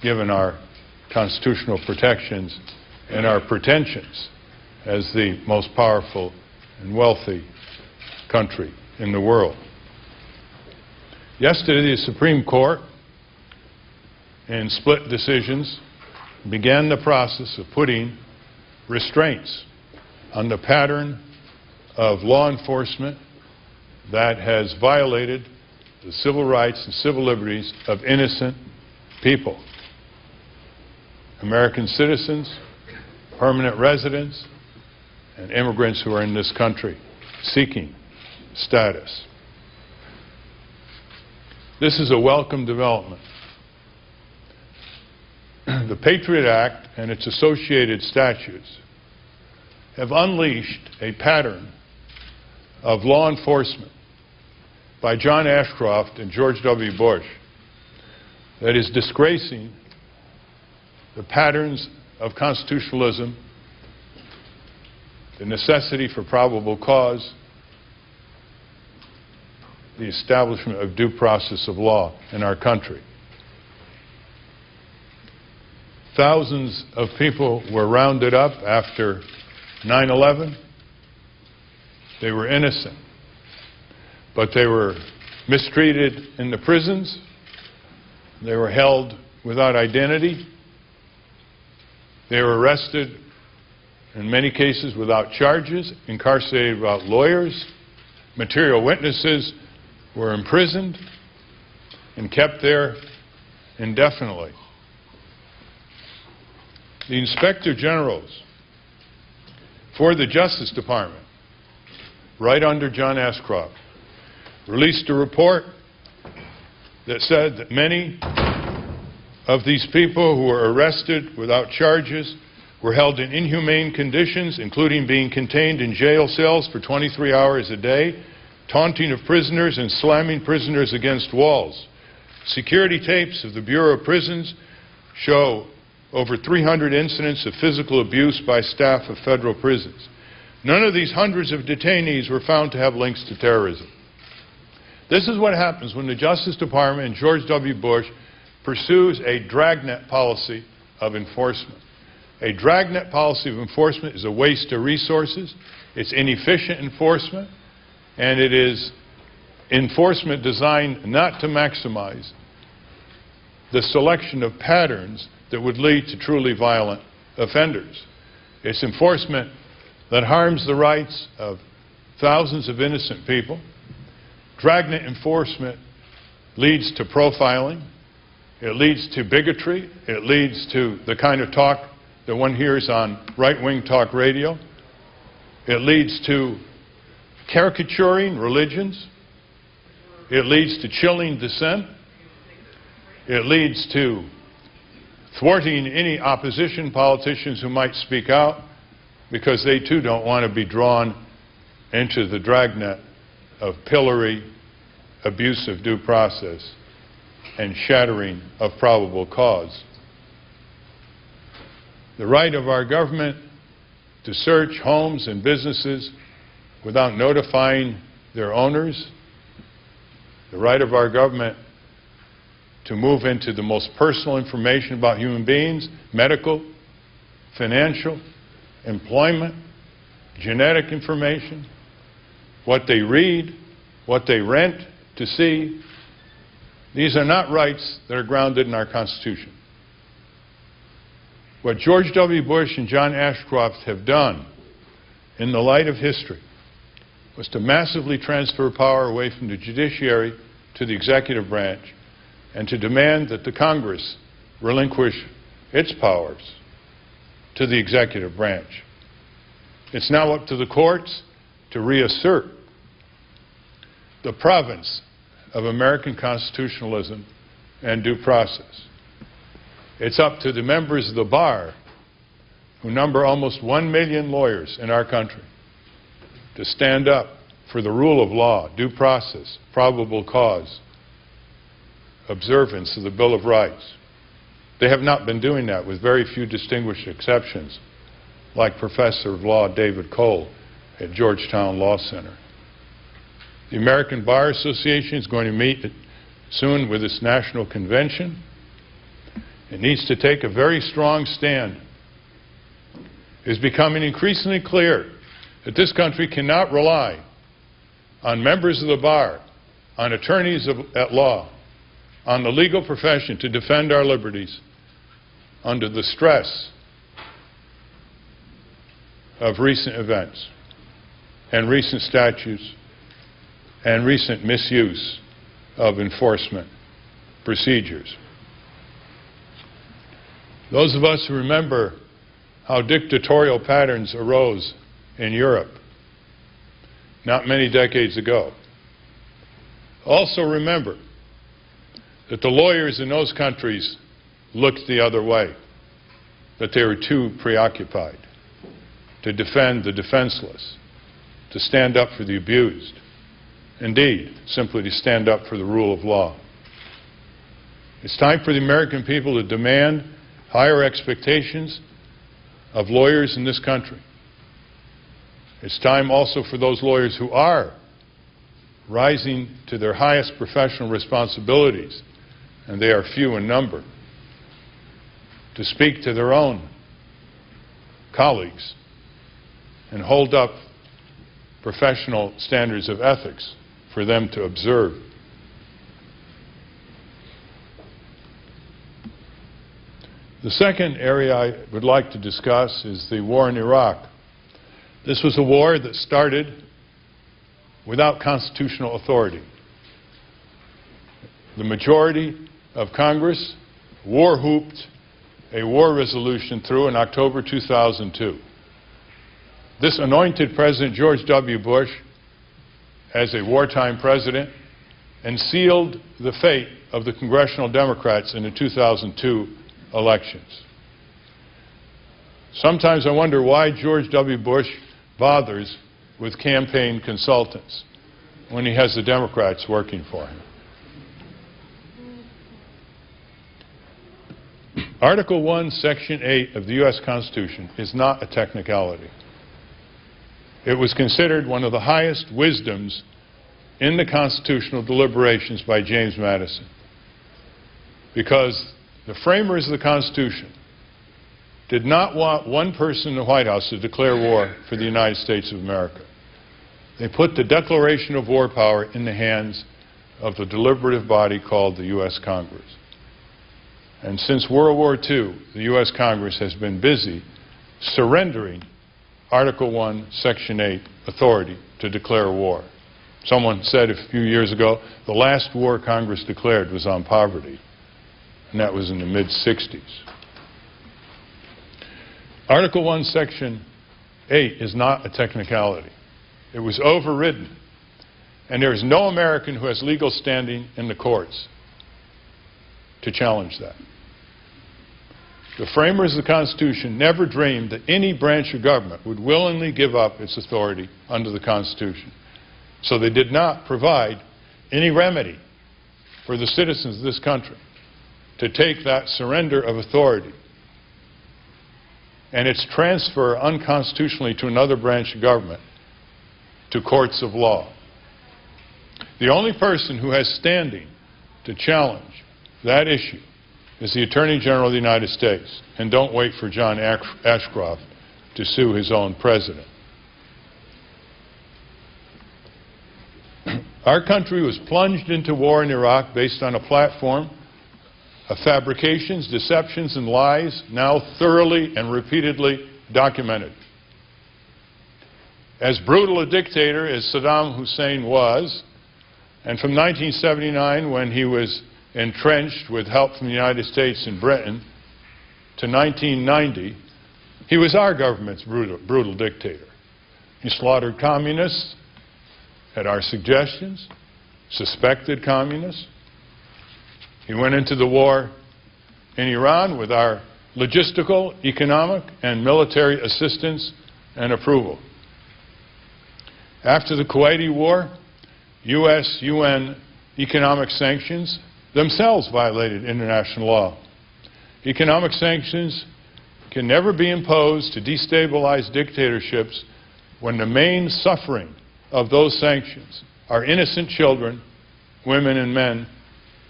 given our constitutional protections and our pretensions as the most powerful and wealthy country in the world. Yesterday, the Supreme Court, in split decisions, began the process of putting restraints on the pattern of law enforcement that has violated the civil rights and civil liberties of innocent people. American citizens, permanent residents, and immigrants who are in this country seeking status. This is a welcome development. The Patriot Act and its associated statutes have unleashed a pattern of law enforcement by John Ashcroft and George W. Bush that is disgracing the patterns of constitutionalism, the necessity for probable cause, the establishment of due process of law in our country. Thousands of people were rounded up after 9/11. They were innocent, but they were mistreated in the prisons. They were held without identity. They were arrested, in many cases, without charges, incarcerated without lawyers. Material witnesses were imprisoned and kept there indefinitely. The Inspector Generals for the Justice Department, right under John Ashcroft, released a report that said that many of these people who were arrested without charges were held in inhumane conditions, including being contained in jail cells for 23 hours a day, taunting of prisoners and slamming prisoners against walls. Security tapes of the Bureau of Prisons show over 300 incidents of physical abuse by staff of federal prisons. None of these hundreds of detainees were found to have links to terrorism. This is what happens when the Justice Department and George W. Bush pursues a dragnet policy of enforcement. A dragnet policy of enforcement is a waste of resources, it's inefficient enforcement, and it is enforcement designed not to maximize the selection of patterns that would lead to truly violent offenders. It's enforcement that harms the rights of thousands of innocent people. Dragnet enforcement leads to profiling. It leads to bigotry. It leads to the kind of talk that one hears on right-wing talk radio. It leads to caricaturing religions. It leads to chilling dissent. It leads to thwarting any opposition politicians who might speak out, because they too don't want to be drawn into the dragnet of pillory, abuse of due process, and shattering of probable cause. The right of our government to search homes and businesses without notifying their owners, the right of our government to move into the most personal information about human beings, medical, financial, employment, genetic information, what they read, what they rent to see. These are not rights that are grounded in our Constitution. What George W. Bush and John Ashcroft have done in the light of history was to massively transfer power away from the judiciary to the executive branch and to demand that the Congress relinquish its powers to the executive branch. It's now up to the courts to reassert the province of American constitutionalism and due process. It's up to the members of the bar, who number almost 1 million lawyers in our country, to stand up for the rule of law, due process, probable cause, observance of the Bill of Rights. They have not been doing that, with very few distinguished exceptions, like Professor of Law David Cole at Georgetown Law Center. The American Bar Association is going to meet soon with its national convention. It needs to take a very strong stand. It is becoming increasingly clear that this country cannot rely on members of the bar, on attorneys at law, on the legal profession to defend our liberties under the stress of recent events and recent statutes and recent misuse of enforcement procedures. Those of us who remember how dictatorial patterns arose in Europe not many decades ago also remember that the lawyers in those countries looked the other way, that they were too preoccupied to defend the defenseless, to stand up for the abused, indeed, simply to stand up for the rule of law. It's time for the American people to demand higher expectations of lawyers in this country. It's time also for those lawyers who are rising to their highest professional responsibilities, and they are few in number, to speak to their own colleagues and hold up professional standards of ethics for them to observe. The second area I would like to discuss is the war in Iraq. This was a war that started without constitutional authority. The majority of Congress war-whooped a war resolution through in October 2002. This anointed President George W. Bush as a wartime president and sealed the fate of the congressional Democrats in the 2002 elections. Sometimes I wonder why George W. Bush bothers with campaign consultants when he has the Democrats working for him. Article 1, Section 8 of the U.S. Constitution is not a technicality. It was considered one of the highest wisdoms in the constitutional deliberations by James Madison, because the framers of the Constitution did not want one person in the White House to declare war for the United States of America. They put the declaration of war power in the hands of the deliberative body called the U.S. Congress. And since World War II, the U.S. Congress has been busy surrendering Article 1, Section 8 authority to declare war. Someone said a few years ago, the last war Congress declared was on poverty, and that was in the mid-60s. Article 1, Section 8 is not a technicality. It was overridden, and there is no American who has legal standing in the courts to challenge that. The framers of the Constitution never dreamed that any branch of government would willingly give up its authority under the Constitution. So they did not provide any remedy for the citizens of this country to take that surrender of authority and its transfer unconstitutionally to another branch of government to courts of law. The only person who has standing to challenge that issue is the Attorney General of the United States. And don't wait for John Ashcroft to sue his own president. Our country was plunged into war in Iraq based on a platform of fabrications, deceptions, and lies now thoroughly and repeatedly documented. As brutal a dictator as Saddam Hussein was, and from 1979, when he was entrenched with help from the United States and Britain, to 1990, he was our government's brutal dictator. He slaughtered communists at our suggestions, suspected communists. He went into the war in Iran with our logistical, economic, and military assistance and approval. After the Kuwaiti War, U.S. UN economic sanctions themselves violated international law. Economic sanctions can never be imposed to destabilize dictatorships when the main suffering of those sanctions are innocent children, women and men,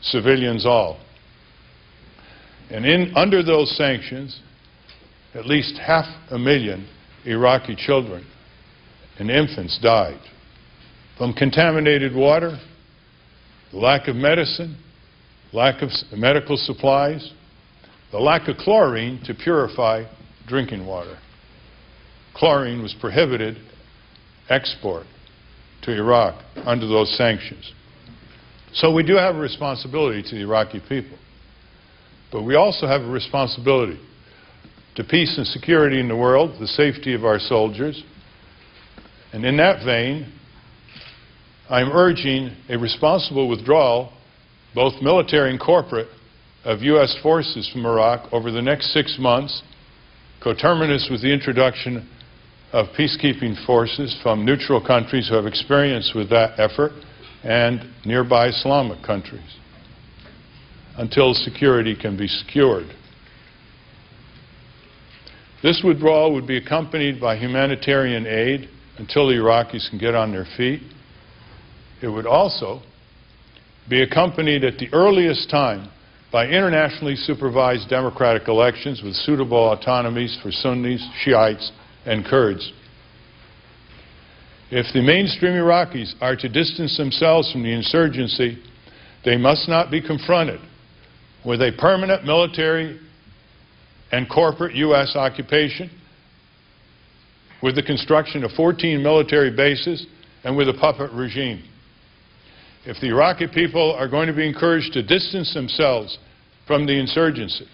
civilians all. And under those sanctions, at least 500,000 Iraqi children and infants died from contaminated water, the lack of medicine, lack of medical supplies, the lack of chlorine to purify drinking water. Chlorine was prohibited export to Iraq under those sanctions. So we do have a responsibility to the Iraqi people. But we also have a responsibility to peace and security in the world, the safety of our soldiers. And in that vein, I'm urging a responsible withdrawal, both military and corporate, of U.S. forces from Iraq over the next 6 months, coterminous with the introduction of peacekeeping forces from neutral countries who have experience with that effort and nearby Islamic countries, until security can be secured. This withdrawal would be accompanied by humanitarian aid until the Iraqis can get on their feet. It would also be accompanied at the earliest time by internationally supervised democratic elections with suitable autonomies for Sunnis, Shiites, and Kurds. If the mainstream Iraqis are to distance themselves from the insurgency, they must not be confronted with a permanent military and corporate U.S. occupation, with the construction of 14 military bases, and with a puppet regime. If the Iraqi people are going to be encouraged to distance themselves from the insurgency,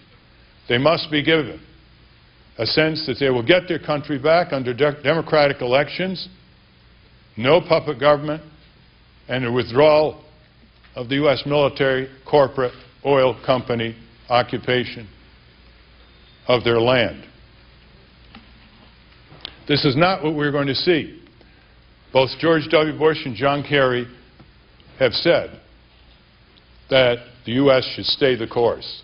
they must be given a sense that they will get their country back under democratic elections, no puppet government, and a withdrawal of the U.S. military, corporate, oil company occupation of their land. This is not what we're going to see. Both George W. Bush and John Kerry have said that the U.S. should stay the course.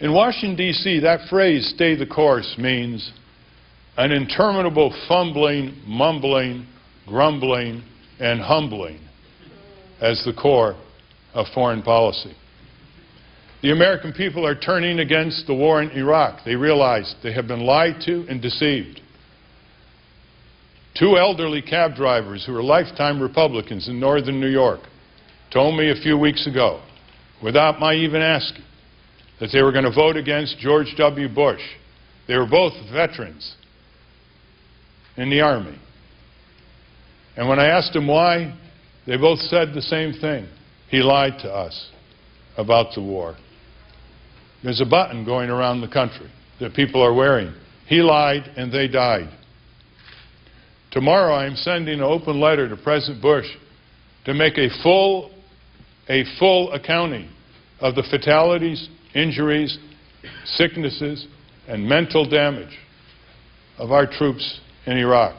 In Washington, D.C., that phrase, stay the course, means an interminable fumbling, mumbling, grumbling, and humbling as the core of foreign policy. The American people are turning against the war in Iraq. They realize they have been lied to and deceived. 2 elderly cab drivers who are lifetime Republicans in northern New York told me a few weeks ago, without my even asking, that they were going to vote against George W. Bush. They were both veterans in the Army. And when I asked them why, they both said the same thing. He lied to us about the war. There's a button going around the country that people are wearing. He lied and they died. Tomorrow I am sending an open letter to President Bush to make a full accounting of the fatalities, injuries, sicknesses, and mental damage of our troops in Iraq.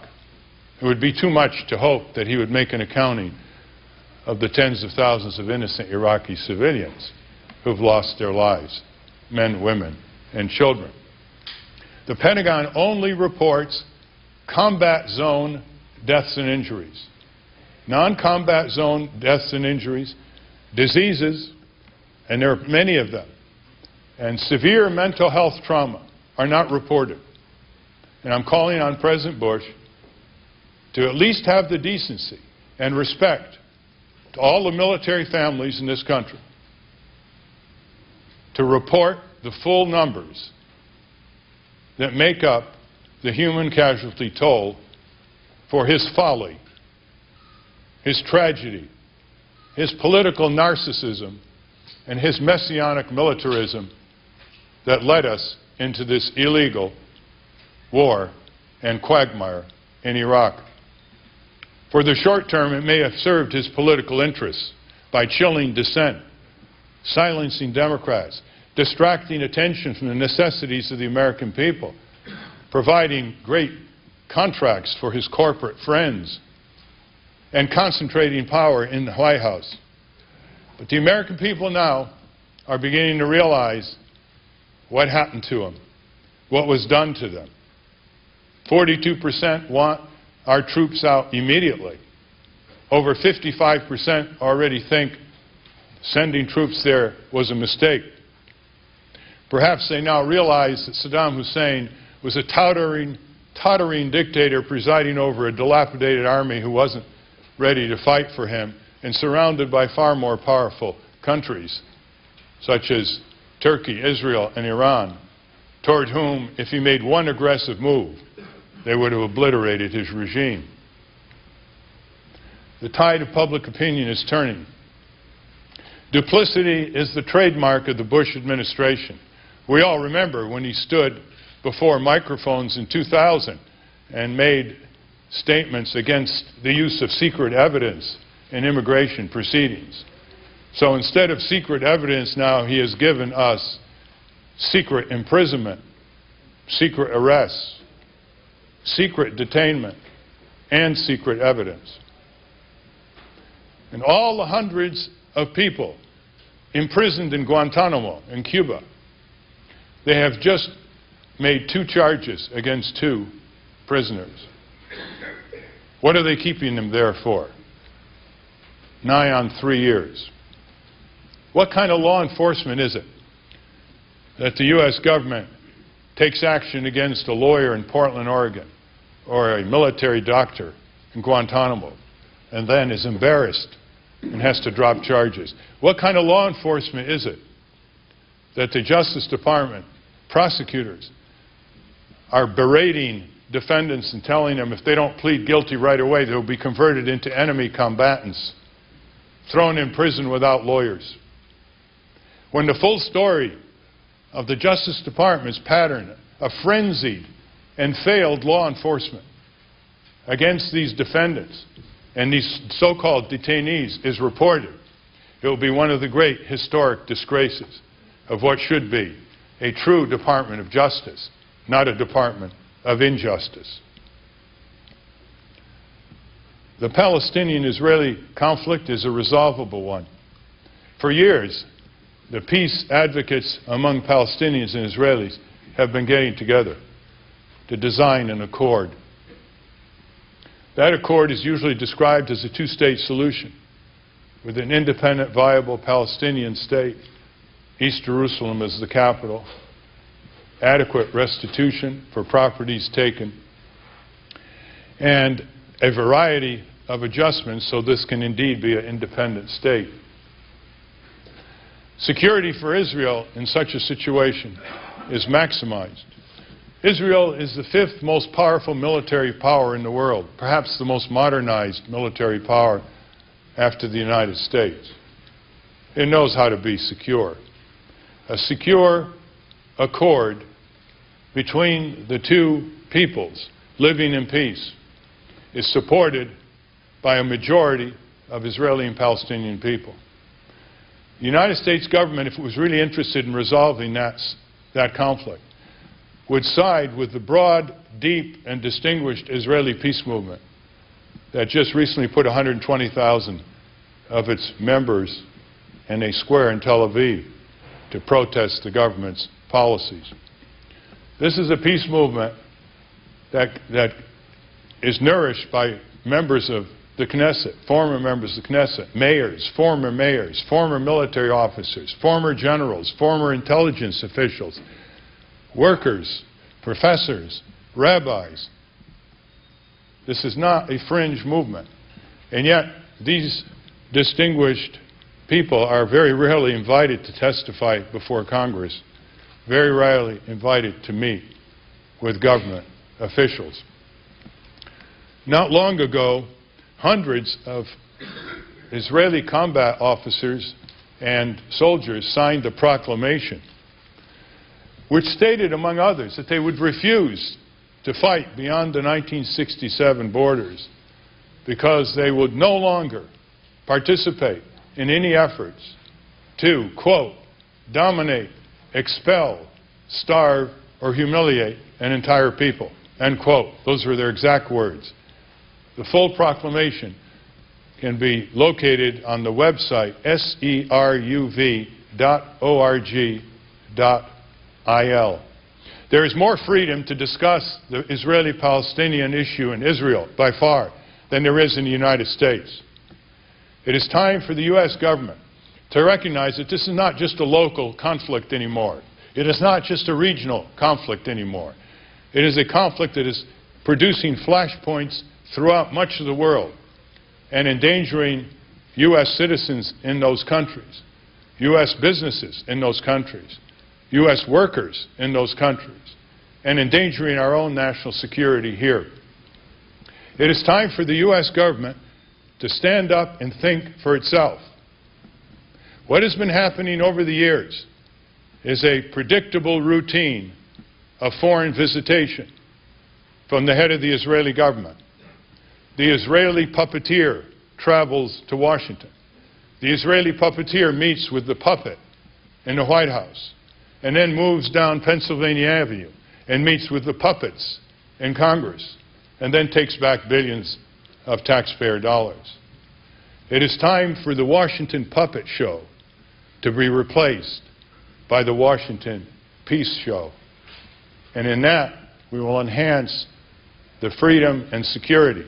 It would be too much to hope that he would make an accounting of the tens of thousands of innocent Iraqi civilians who've lost their lives, men, women, and children. The Pentagon only reports combat zone deaths and injuries. non-combat zone deaths and injuries, diseases, and there are many of them, and severe mental health trauma are not reported. And I'm calling on President Bush to at least have the decency and respect to all the military families in this country to report the full numbers that make up the human casualty toll for his folly, his tragedy, his political narcissism, and his messianic militarism that led us into this illegal war and quagmire in Iraq. For the short term, it may have served his political interests by chilling dissent, silencing Democrats, distracting attention from the necessities of the American people, providing great contracts for his corporate friends, and concentrating power in the White House. But the American people now are beginning to realize what happened to them, what was done to them. 42% want our troops out immediately. Over 55% already think sending troops there was a mistake. Perhaps they now realize that Saddam Hussein was a tottering dictator presiding over a dilapidated army who wasn't ready to fight for him and surrounded by far more powerful countries, such as Turkey, Israel, and Iran, toward whom, if he made one aggressive move, they would have obliterated his regime. The tide of public opinion is turning. Duplicity is the trademark of the Bush administration. We all remember when he stood before microphones in 2000 and made statements against the use of secret evidence in immigration proceedings. So instead of secret evidence now, he has given us secret imprisonment, secret arrests, secret detainment, and secret evidence. And all the hundreds of people imprisoned in Guantanamo in Cuba, they have just made 2 charges against 2 prisoners. What are they keeping them there for? Nigh on 3 years. What kind of law enforcement is it that the U.S. government takes action against a lawyer in Portland, Oregon, or a military doctor in Guantanamo, and then is embarrassed and has to drop charges? What kind of law enforcement is it that the Justice Department, prosecutors, are berating defendants and telling them if they don't plead guilty right away, they'll be converted into enemy combatants, thrown in prison without lawyers? When the full story of the Justice Department's pattern of frenzied and failed law enforcement against these defendants and these so-called detainees is reported, it will be one of the great historic disgraces of what should be a true Department of Justice, not a Department of Injustice. The Palestinian-Israeli conflict is a resolvable one. For years, the peace advocates among Palestinians and Israelis have been getting together to design an accord. That accord is usually described as a 2-state solution, with an independent, viable Palestinian state, East Jerusalem as the capital, adequate restitution for properties taken, and a variety of adjustments so this can indeed be an independent state. Security for Israel in such a situation is maximized. Israel is the 5th most powerful military power in the world, perhaps the most modernized military power after the United States. It knows how to be secure. A secure accord between the 2 peoples living in peace is supported by a majority of Israeli and Palestinian people. The United States government, if it was really interested in resolving that conflict, would side with the broad, deep, and distinguished Israeli peace movement that just recently put 120,000 of its members in a square in Tel Aviv to protest the government's policies. This is a peace movement that is nourished by members of the Knesset, former members of the Knesset, mayors, former military officers, former generals, former intelligence officials, workers, professors, rabbis. This is not a fringe movement. And yet, these distinguished people are very rarely invited to testify before Congress, very rarely invited to meet with government officials. Not long ago, hundreds of Israeli combat officers and soldiers signed a proclamation which stated, among others, that they would refuse to fight beyond the 1967 borders because they would no longer participate in any efforts to, quote, dominate, expel, starve, or humiliate an entire people, end quote. Those were their exact words. The full proclamation can be located on the website seruv.org.il. There is more freedom to discuss the Israeli-Palestinian issue in Israel, by far, than there is in the United States. It is time for the U.S. government to recognize that this is not just a local conflict anymore. It is not just a regional conflict anymore. It is a conflict that is producing flashpoints throughout much of the world and endangering U.S. citizens in those countries, U.S. businesses in those countries, U.S. workers in those countries, and endangering our own national security here. It is time for the U.S. government to stand up and think for itself. What has been happening over the years is a predictable routine of foreign visitation from the head of the Israeli government. The Israeli puppeteer travels to Washington. The Israeli puppeteer meets with the puppet in the White House and then moves down Pennsylvania Avenue and meets with the puppets in Congress and then takes back billions of taxpayer dollars. It is time for the Washington puppet show to be replaced by the Washington peace show. And in that, we will enhance the freedom and security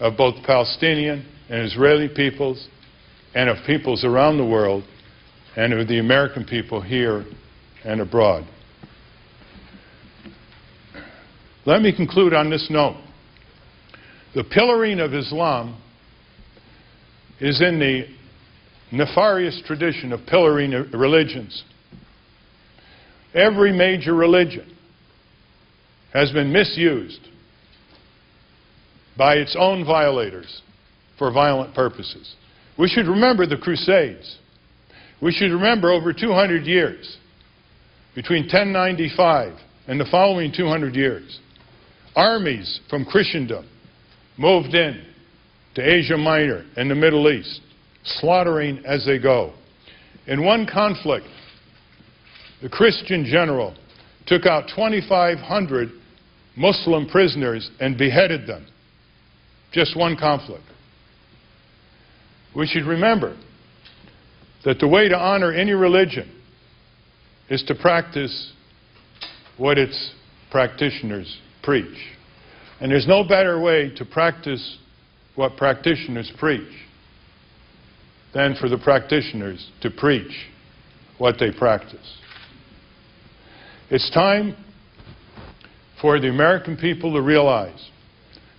of both Palestinian and Israeli peoples and of peoples around the world and of the American people here and abroad. Let me conclude on this note. The pillaring of Islam is in the nefarious tradition of pillaring religions. Every major religion has been misused by its own violators for violent purposes. We should remember the Crusades. We should remember over 200 years, between 1095 and the following 200 years, armies from Christendom moved in to Asia Minor and the Middle East, slaughtering as they go. In one conflict, the Christian general took out 2,500 Muslim prisoners and beheaded them. Just one conflict. We should remember that the way to honor any religion is to practice what its practitioners preach. And there's no better way to practice what practitioners preach than for the practitioners to preach what they practice. It's time for the American people to realize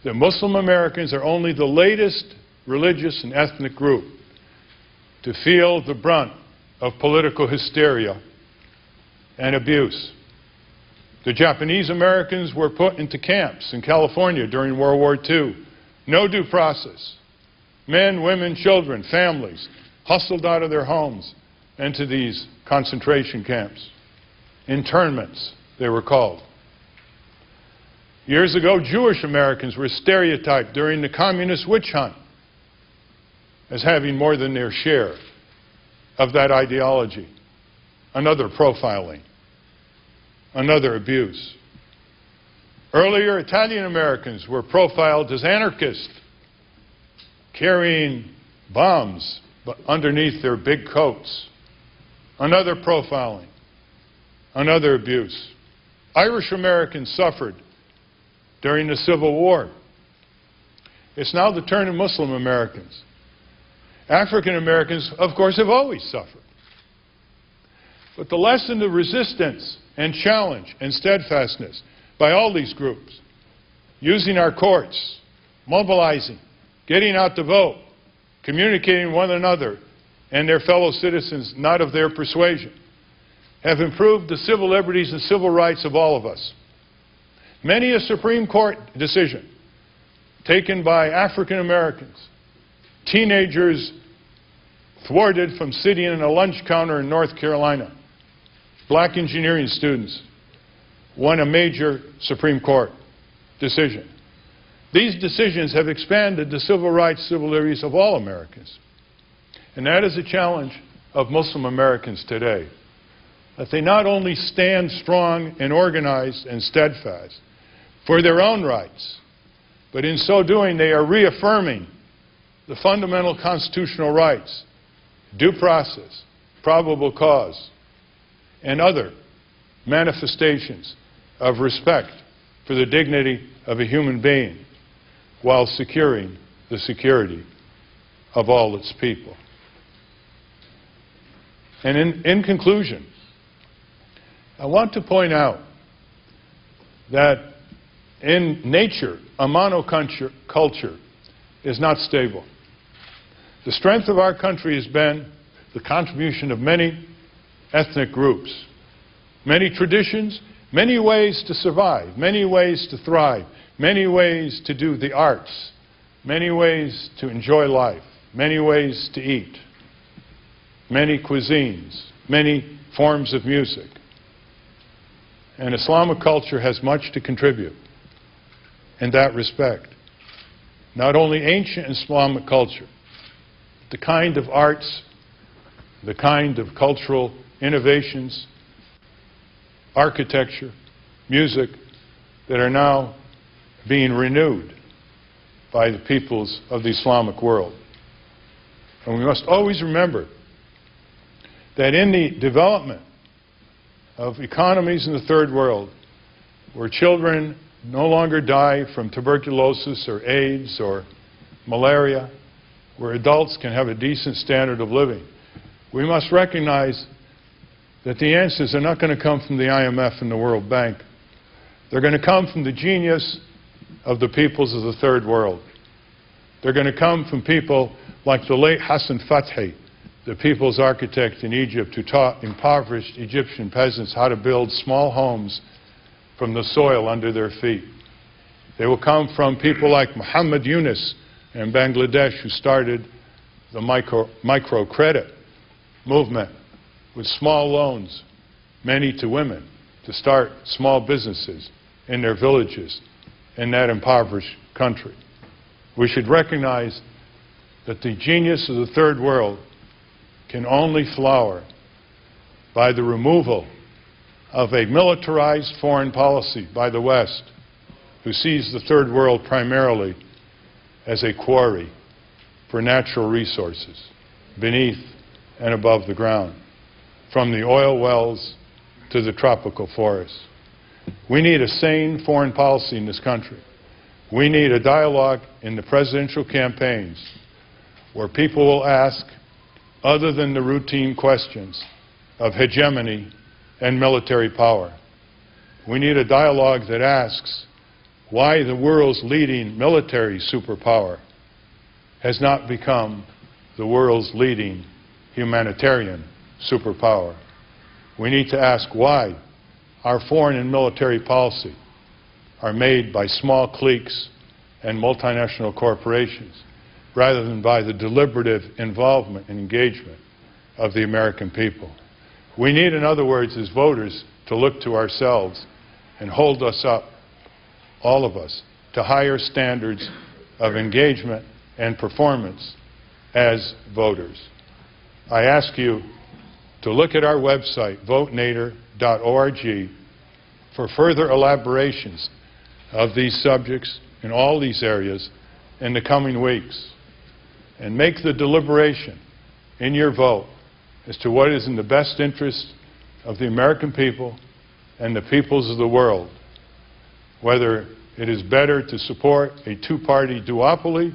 that Muslim Americans are only the latest religious and ethnic group to feel the brunt of political hysteria and abuse. The Japanese Americans were put into camps in California during World War II. No due process. Men, women, children, families hustled out of their homes into these concentration camps. Internments, they were called. Years ago, Jewish Americans were stereotyped during the communist witch hunt as having more than their share of that ideology. Another profiling. Another abuse. Earlier, Italian Americans were profiled as anarchists, carrying bombs underneath their big coats. Another profiling. Another abuse. Irish Americans suffered during the Civil War. It's now the turn of Muslim Americans. African Americans, of course, have always suffered. But the lesson of resistance and challenge and steadfastness by all these groups, using our courts, mobilizing, getting out to vote, communicating with one another and their fellow citizens not of their persuasion, have improved the civil liberties and civil rights of all of us. Many a Supreme Court decision taken by African Americans, teenagers thwarted from sitting in a lunch counter in North Carolina, black engineering students, won a major Supreme Court decision. These decisions have expanded the civil rights, civil liberties of all Americans. And that is a challenge of Muslim Americans today, that they not only stand strong and organized and steadfast for their own rights, but in so doing they are reaffirming the fundamental constitutional rights, due process, probable cause, and other manifestations of respect for the dignity of a human being while securing the security of all its people. And in conclusion, I want to point out that in nature, a monoculture is not stable. The strength of our country has been the contribution of many ethnic groups, many traditions, many ways to survive, many ways to thrive, many ways to do the arts, many ways to enjoy life, many ways to eat, many cuisines, many forms of music. And Islamic culture has much to contribute in that respect. Not only ancient Islamic culture, the kind of arts, the kind of cultural innovations, architecture, music that are now being renewed by the peoples of the Islamic world. And we must always remember that in the development of economies in the third world, where children no longer die from tuberculosis or AIDS or malaria, where adults can have a decent standard of living, we must recognize that the answers are not going to come from the IMF and the World Bank. They're going to come from the genius of the peoples of the third world. They're going to come from people like the late Hassan Fathi, the people's architect in Egypt, who taught impoverished Egyptian peasants how to build small homes from the soil under their feet. They will come from people like Muhammad Yunus in Bangladesh, who started the microcredit movement with small loans, many to women, to start small businesses in their villages in that impoverished country. We should recognize that the genius of the third world can only flower by the removal of a militarized foreign policy by the West, who sees the third world primarily as a quarry for natural resources beneath and above the ground, from the oil wells to the tropical forests. We need a sane foreign policy in this country. We need a dialogue in the presidential campaigns where people will ask, other than the routine questions of hegemony and military power. We need a dialogue that asks why the world's leading military superpower has not become the world's leading humanitarian superpower. We need to ask why our foreign and military policy are made by small cliques and multinational corporations rather than by the deliberative involvement and engagement of the American people. We need, in other words, as voters, to look to ourselves and hold us up, all of us, to higher standards of engagement and performance as voters. I ask you to look at our website, votenader.org, for further elaborations of these subjects in all these areas in the coming weeks. And make the deliberation in your vote as to what is in the best interest of the American people and the peoples of the world, whether It is better to support a two-party duopoly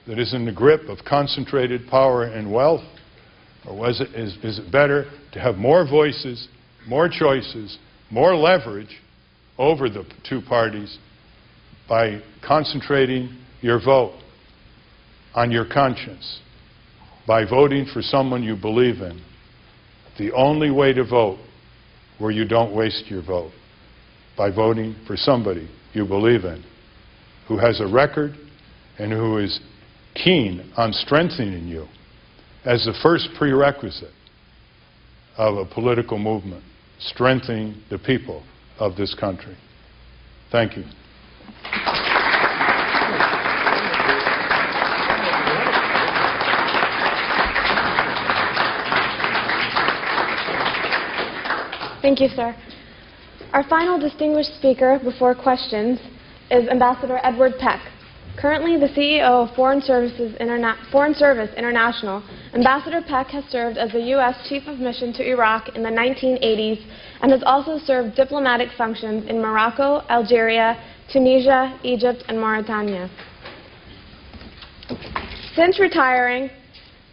that is in the grip of concentrated power and wealth? Or is it better to have more voices, more choices, more leverage over the two parties by concentrating your vote on your conscience, by voting for someone you believe in? The only way to vote where you don't waste your vote, by voting for somebody you believe in, who has a record and who is keen on strengthening you as the first prerequisite of a political movement, strengthening the people of this country. Thank you. Thank you, sir. Our final distinguished speaker before questions is Ambassador Edward Peck. Currently the CEO of Foreign Service International, Ambassador Peck has served as the U.S. Chief of Mission to Iraq in the 1980s and has also served diplomatic functions in Morocco, Algeria, Tunisia, Egypt, and Mauritania. Since retiring,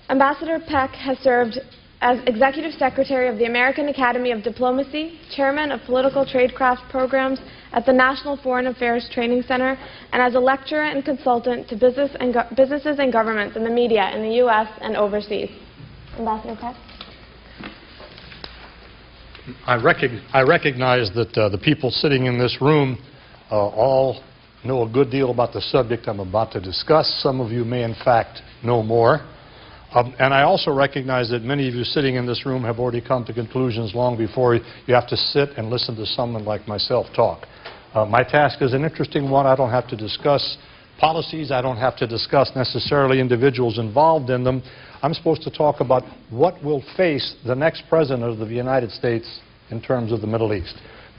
Ambassador Peck has served as Executive Secretary of the American Academy of Diplomacy, Chairman of Political Tradecraft Programs at the National Foreign Affairs Training Center, and as a lecturer and consultant to businesses and governments in the media in the U.S. and overseas. Ambassador Peck. I recognize that the people sitting in this room all know a good deal about the subject I'm about to discuss. Some of you may, in fact, know more. And I also recognize that many of you sitting in this room have already come to conclusions long before you have to sit and listen to someone like myself talk. My task is an interesting one. I don't have to discuss policies. I don't have to discuss necessarily individuals involved in them. I'm supposed to talk about what will face the next president of the United States in terms of the Middle East.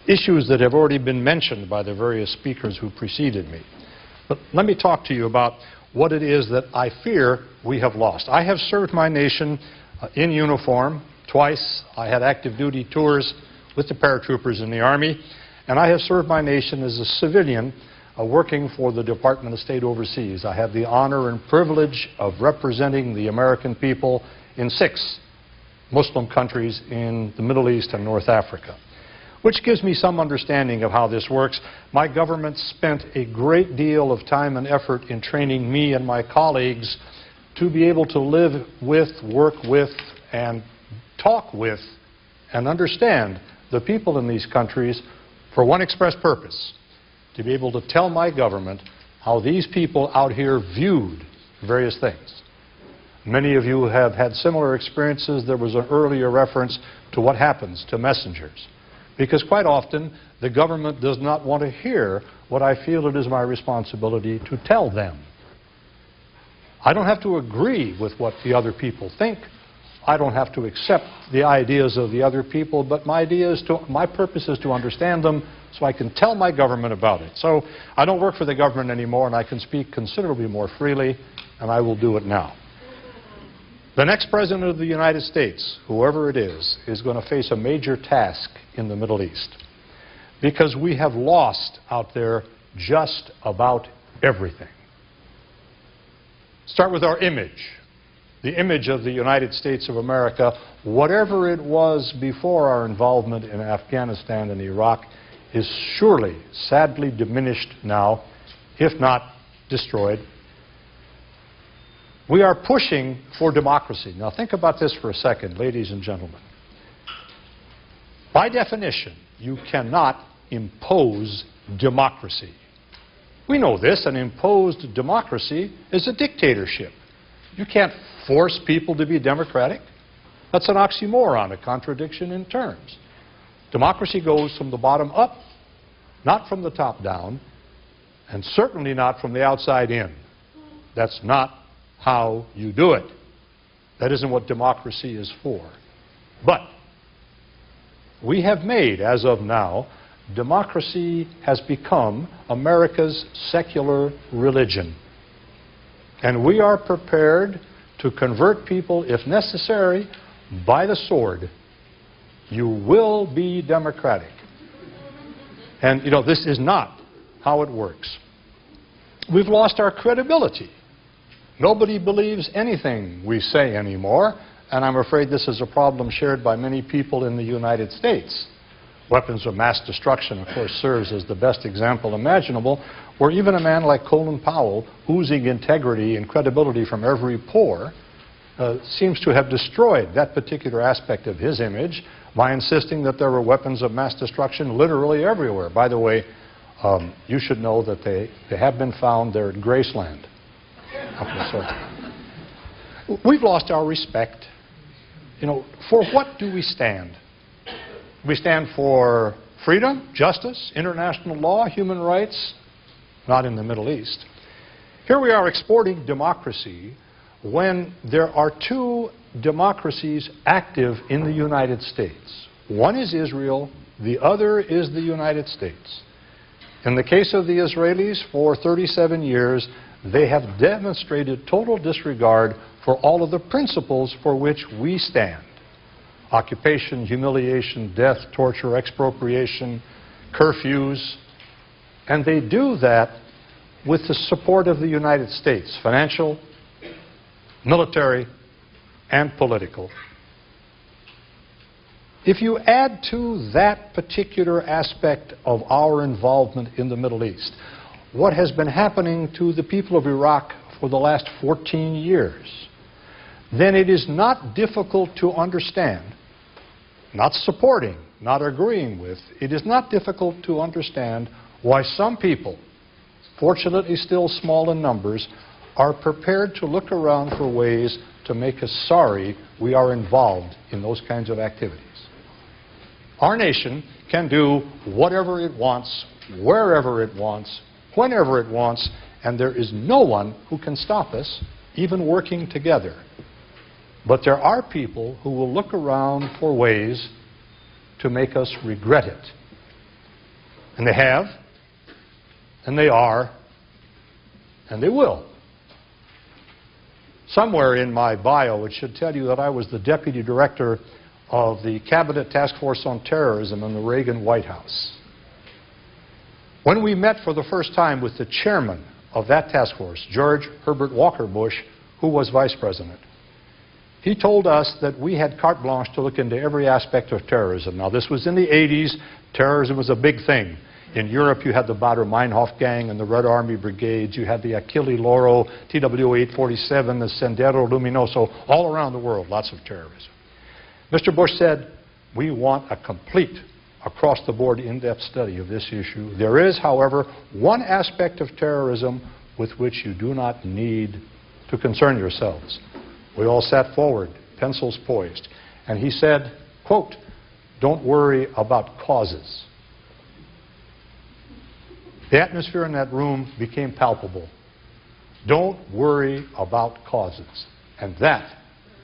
Issues that have already been mentioned by the various speakers who preceded me. But let me talk to you about what it is that I fear we have lost. I have served my nation in uniform twice. I had active duty tours with the paratroopers in the Army, and I have served my nation as a civilian working for the Department of State overseas. I have the honor and privilege of representing the American people in 6 Muslim countries in the Middle East and North Africa, which gives me some understanding of how this works. My government spent a great deal of time and effort in training me and my colleagues to be able to live with, work with, and talk with and understand the people in these countries for one express purpose: to be able to tell my government how these people out here viewed various things. Many of you have had similar experiences. There was an earlier reference to what happens to messengers, because quite often the government does not want to hear what I feel it is my responsibility to tell them. I don't have to agree with what the other people think. I don't have to accept the ideas of the other people, but my purpose is to understand them so I can tell my government about it. So I don't work for the government anymore, and I can speak considerably more freely, and I will do it now. The next president of the United States, whoever it is going to face a major task in the Middle East, because we have lost out there just about everything. Start with our image. The image of the United States of America, whatever it was before our involvement in Afghanistan and Iraq, is surely sadly diminished now, if not destroyed. We are pushing for democracy. Now think about this for a second, ladies and gentlemen. By definition, you cannot impose democracy. We know this. An imposed democracy is a dictatorship. You can't force people to be democratic. That's an oxymoron, a contradiction in terms. Democracy goes from the bottom up, not from the top down, and certainly not from the outside in. That's not how you do it. That isn't what democracy is for. But we have made, as of now, democracy has become America's secular religion. And we are prepared to convert people, if necessary, by the sword. You will be democratic. And, you know, this is not how it works. We've lost our credibility. Nobody believes anything we say anymore, and I'm afraid this is a problem shared by many people in the United States. Weapons of mass destruction, of course, serves as the best example imaginable, where even a man like Colin Powell, oozing integrity and credibility from every pore, seems to have destroyed that particular aspect of his image by insisting that there were weapons of mass destruction literally everywhere. By the way, you should know that they have been found there at Graceland. Okay, so we've lost our respect. You know, for what do we stand? We stand for freedom, justice, international law, human rights, not in the Middle East. Here we are exporting democracy when there are two democracies active in the United States. One is Israel, the other is the United States. In the case of the Israelis, for 37 years, they have demonstrated total disregard for all of the principles for which we stand. Occupation, humiliation, death, torture, expropriation, curfews. And they do that with the support of the United States, financial, military, and political. If you add to that particular aspect of our involvement in the Middle East, what has been happening to the people of Iraq for the last 14 years, then it is not difficult to understand, not supporting, not agreeing with, it is not difficult to understand why some people, fortunately still small in numbers, are prepared to look around for ways to make us sorry we are involved in those kinds of activities. Our nation can do whatever it wants, wherever it wants, whenever it wants, and there is no one who can stop us, even working together. But there are people who will look around for ways to make us regret it. And they have, and they are, and they will. Somewhere in my bio it should tell you that I was the Deputy Director of the Cabinet Task Force on Terrorism in the Reagan White House. When we met for the first time with the chairman of that task force, George Herbert Walker Bush, who was Vice President, he told us that we had carte blanche to look into every aspect of terrorism. Now, this was in the 80s. Terrorism was a big thing. In Europe, you had the Baader-Meinhof gang and the Red Army brigades. You had the Achille Lauro, TW-847, the Sendero Luminoso, all around the world, lots of terrorism. Mr. Bush said, we want a complete, across-the-board, in-depth study of this issue. There is, however, one aspect of terrorism with which you do not need to concern yourselves. We all sat forward, pencils poised, and he said, quote, don't worry about causes. The atmosphere in that room became palpable. Don't worry about causes. And that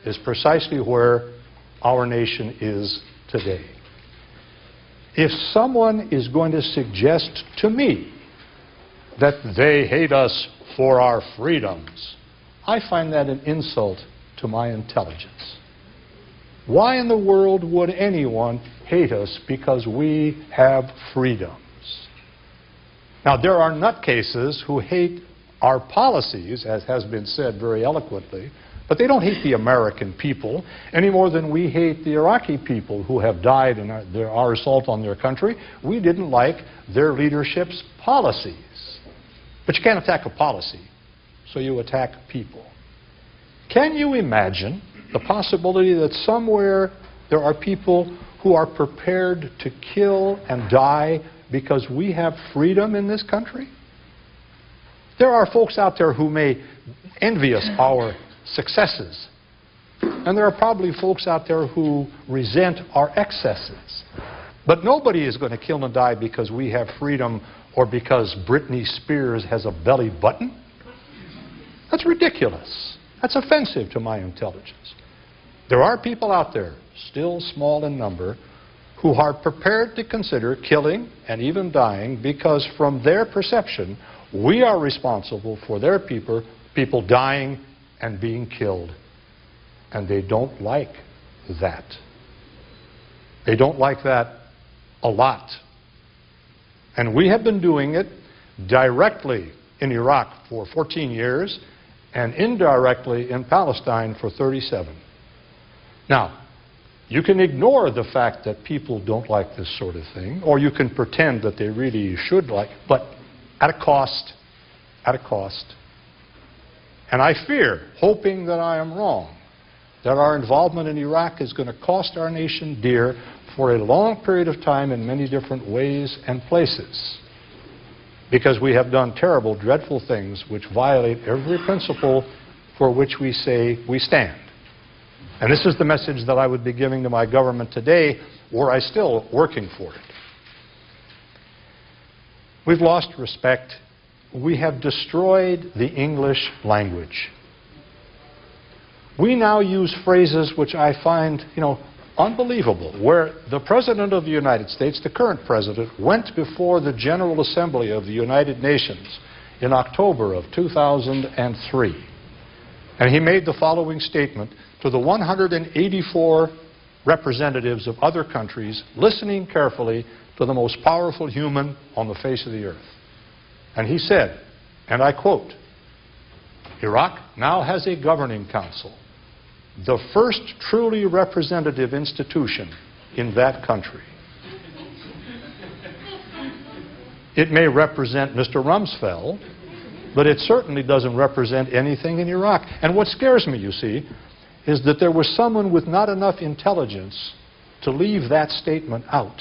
is precisely where our nation is today. If someone is going to suggest to me that they hate us for our freedoms, I find that an insult to my intelligence. Why in the world would anyone hate us because we have freedoms? Now, there are nutcases who hate our policies, as has been said very eloquently, but they don't hate the American people any more than we hate the Iraqi people who have died in our assault on their country. We didn't like their leadership's policies. But you can't attack a policy, so you attack people. Can you imagine the possibility that somewhere there are people who are prepared to kill and die because we have freedom in this country? There are folks out there who may envy us our successes. And there are probably folks out there who resent our excesses. But nobody is going to kill and die because we have freedom or because Britney Spears has a belly button. That's ridiculous. That's offensive to my intelligence. There are people out there, still small in number, who are prepared to consider killing and even dying because from their perception, we are responsible for their people dying and being killed. And they don't like that. They don't like that a lot. And we have been doing it directly in Iraq for 14 years and indirectly in Palestine for 37. Now, you can ignore the fact that people don't like this sort of thing, or you can pretend that they really should like, but at a cost, at a cost. And I fear, hoping that I am wrong, that our involvement in Iraq is going to cost our nation dear for a long period of time in many different ways and places, because we have done terrible, dreadful things which violate every principle for which we say we stand. And this is the message that I would be giving to my government today, were I still working for it. We've lost respect. We have destroyed the English language. We now use phrases which I find, unbelievable, where the President of the United States, the current President, went before the General Assembly of the United Nations in October of 2003. And he made the following statement to the 184 representatives of other countries listening carefully to the most powerful human on the face of the earth. And he said, and I quote, "Iraq now has a governing council, the first truly representative institution in that country. It may represent Mr. Rumsfeld, but it certainly doesn't represent anything in Iraq." And what scares me, you see, is that there was someone with not enough intelligence to leave that statement out,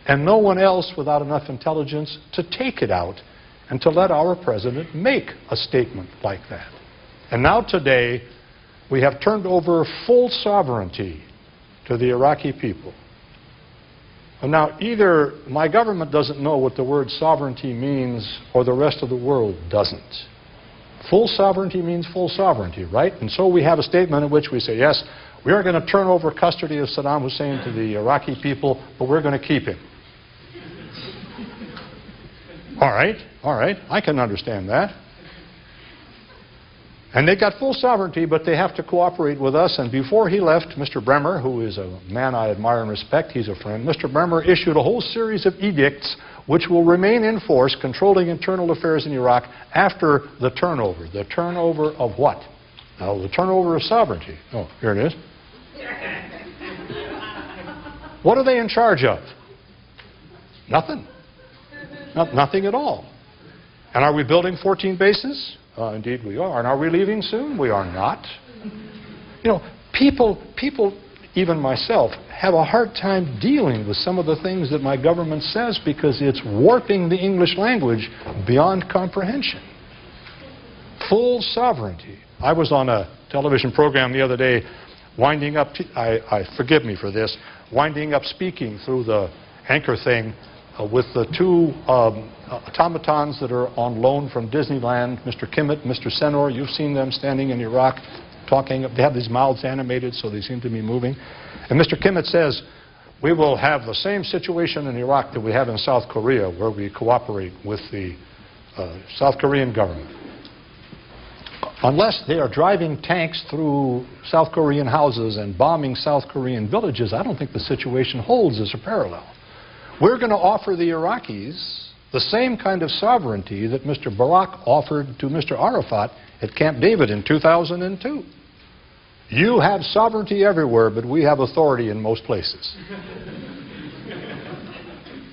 and no one else without enough intelligence to take it out and to let our president make a statement like that. And now today, we have turned over full sovereignty to the Iraqi people. And now either my government doesn't know what the word sovereignty means, or the rest of the world doesn't. Full sovereignty means full sovereignty, right? And so we have a statement in which we say, yes, we are going to turn over custody of Saddam Hussein to the Iraqi people, but we're going to keep him. All right, I can understand that. And they got full sovereignty, but they have to cooperate with us. And before he left, Mr. Bremer, who is a man I admire and respect, he's a friend, Mr. Bremer issued a whole series of edicts which will remain in force, controlling internal affairs in Iraq after the turnover. The turnover of what? Now, the turnover of sovereignty. Oh, here it is. What are they in charge of? Nothing. Nothing at all. And are we building 14 bases? Indeed we are. And are we leaving soon? We are not. People, even myself, have a hard time dealing with some of the things that my government says because it's warping the English language beyond comprehension. Full sovereignty. I was on a television program the other day winding up, forgive me for this, winding up speaking through the anchor thing with the two automatons that are on loan from Disneyland, Mr. Kimmett, Mr. Senor. You've seen them standing in Iraq talking. They have these mouths animated, so they seem to be moving. And Mr. Kimmett says, we will have the same situation in Iraq that we have in South Korea, where we cooperate with the South Korean government. Unless they are driving tanks through South Korean houses and bombing South Korean villages, I don't think the situation holds as a parallel. We're going to offer the Iraqis the same kind of sovereignty that Mr. Barak offered to Mr. Arafat at Camp David in 2002. You have sovereignty everywhere, but we have authority in most places.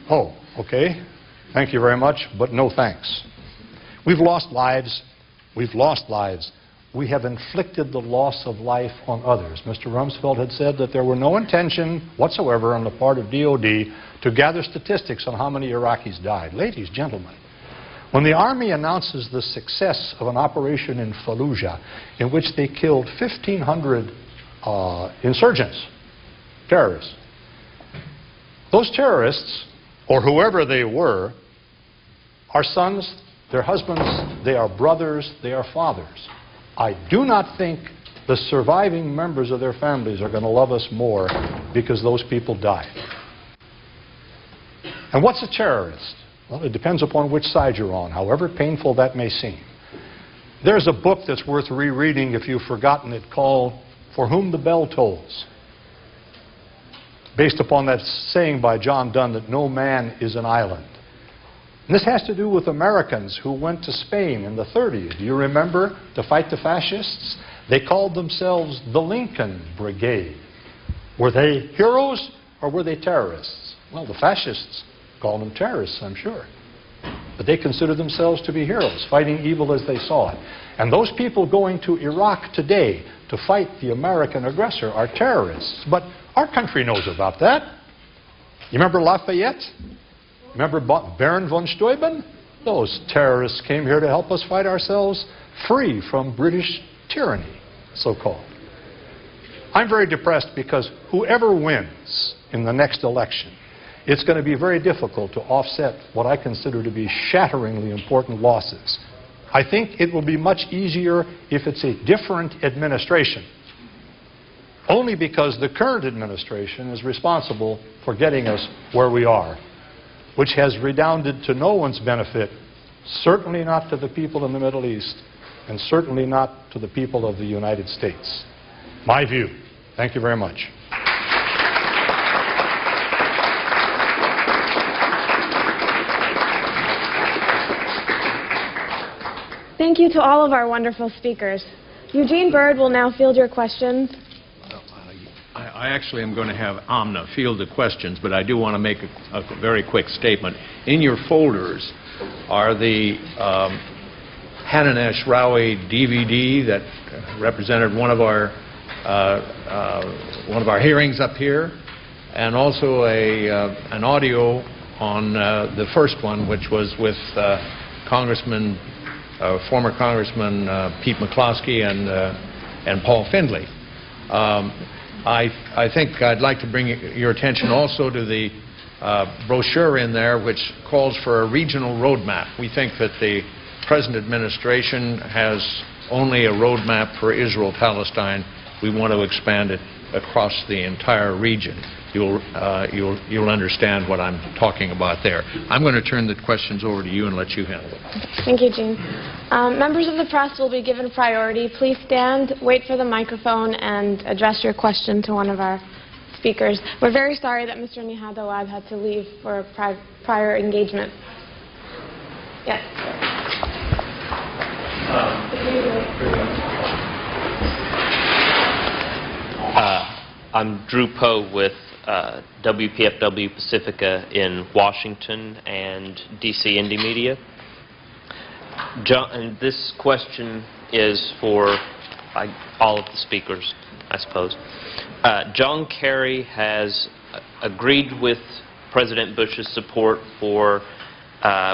Oh, okay. Thank you very much, but no thanks. We've lost lives. We've lost lives. We have inflicted the loss of life on others. Mr. Rumsfeld had said that there were no intention whatsoever on the part of DOD to gather statistics on how many Iraqis died. Ladies, gentlemen, when the Army announces the success of an operation in Fallujah in which they killed 1,500 insurgents, terrorists, those terrorists, or whoever they were, are sons, they're husbands, they are brothers, they are fathers. I do not think the surviving members of their families are going to love us more because those people died. And what's a terrorist? Well, it depends upon which side you're on, however painful that may seem. There's a book that's worth rereading if you've forgotten it, called For Whom the Bell Tolls, based upon that saying by John Donne that no man is an island. And this has to do with Americans who went to Spain in the 30s. You remember, to fight the fascists? They called themselves the Lincoln Brigade. Were they heroes or were they terrorists? Well, the fascists called them terrorists, I'm sure. But they considered themselves to be heroes, fighting evil as they saw it. And those people going to Iraq today to fight the American aggressor are terrorists. But our country knows about that. You remember Lafayette? Remember Baron von Steuben? Those terrorists came here to help us fight ourselves free from British tyranny, so-called. I'm very depressed because whoever wins in the next election, it's going to be very difficult to offset what I consider to be shatteringly important losses. I think it will be much easier if it's a different administration, only because the current administration is responsible for getting us where we are, which has redounded to no one's benefit, certainly not to the people in the Middle East, and certainly not to the people of the United States. My view. Thank you very much. Thank you to all of our wonderful speakers. Eugene Bird will now field your questions. I actually am going to have Amna field the questions, but I do want to make a very quick statement. In your folders are the Hanan Ashrawi DVD that represented one of our hearings up here, and also an audio on the first one, which was with former Congressman Pete McCloskey and Paul Findley. I think I'd like to bring your attention also to the brochure in there which calls for a regional roadmap. We think that the present administration has only a roadmap for Israel-Palestine. We want to expand it across the entire region. You'll understand what I'm talking about there. I'm going to turn the questions over to you and let you handle it. Thank you, Gene. Members of the press will be given priority. Please stand, wait for the microphone, and address your question to one of our speakers. We're very sorry that Mr. Nihad Awad had to leave for a prior engagement. Yes. I'm Drew Poe with WPFW Pacifica in Washington and DC Indie Media. And this question is for all of the speakers, I suppose. John Kerry has agreed with President Bush's support for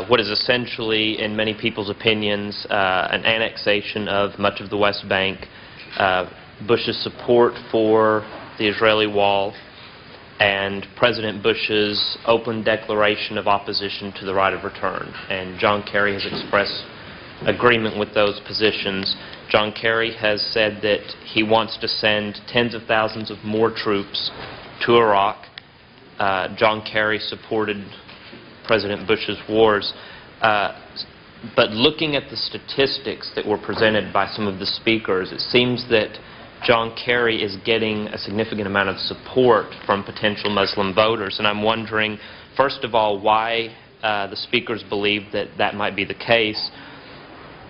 what is essentially, in many people's opinions, an annexation of much of the West Bank, Bush's support for the Israeli wall, and President Bush's open declaration of opposition to the right of return. And John Kerry has expressed agreement with those positions. John Kerry has said that he wants to send tens of thousands of more troops to Iraq. John Kerry supported President Bush's wars. But looking at the statistics that were presented by some of the speakers, it seems that John Kerry is getting a significant amount of support from potential Muslim voters. And I'm wondering, first of all, why the speakers believe that that might be the case.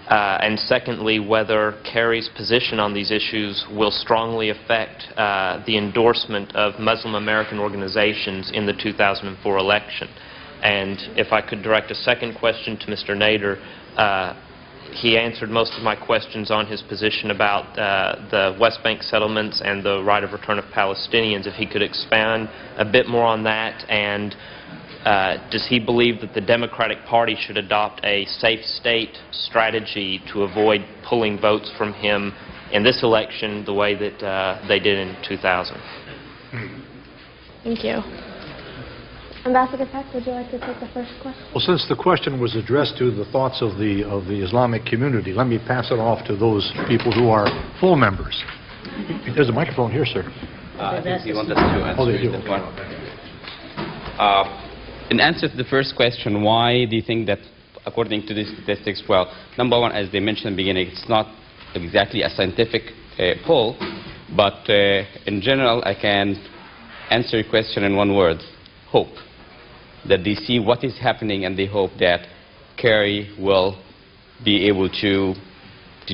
And secondly, whether Kerry's position on these issues will strongly affect the endorsement of Muslim American organizations in the 2004 election. And if I could direct a second question to Mr. Nader, he answered most of my questions on his position about the West Bank settlements and the right of return of Palestinians. If he could expand a bit more on that, and does he believe that the Democratic Party should adopt a safe state strategy to avoid pulling votes from him in this election the way that they did in 2000? Thank you. Ambassador Peck, would you like to take the first question? Well, since the question was addressed to the thoughts of the Islamic community, let me pass it off to those people who are full members. There's a microphone here, sir. I think you want us to answer that one. In answer to the first question, why do you think that, according to the statistics, well, number one, as they mentioned in the beginning, it's not exactly a scientific poll, but in general, I can answer your question in one word: hope. that they see what is happening and they hope that Kerry will be able to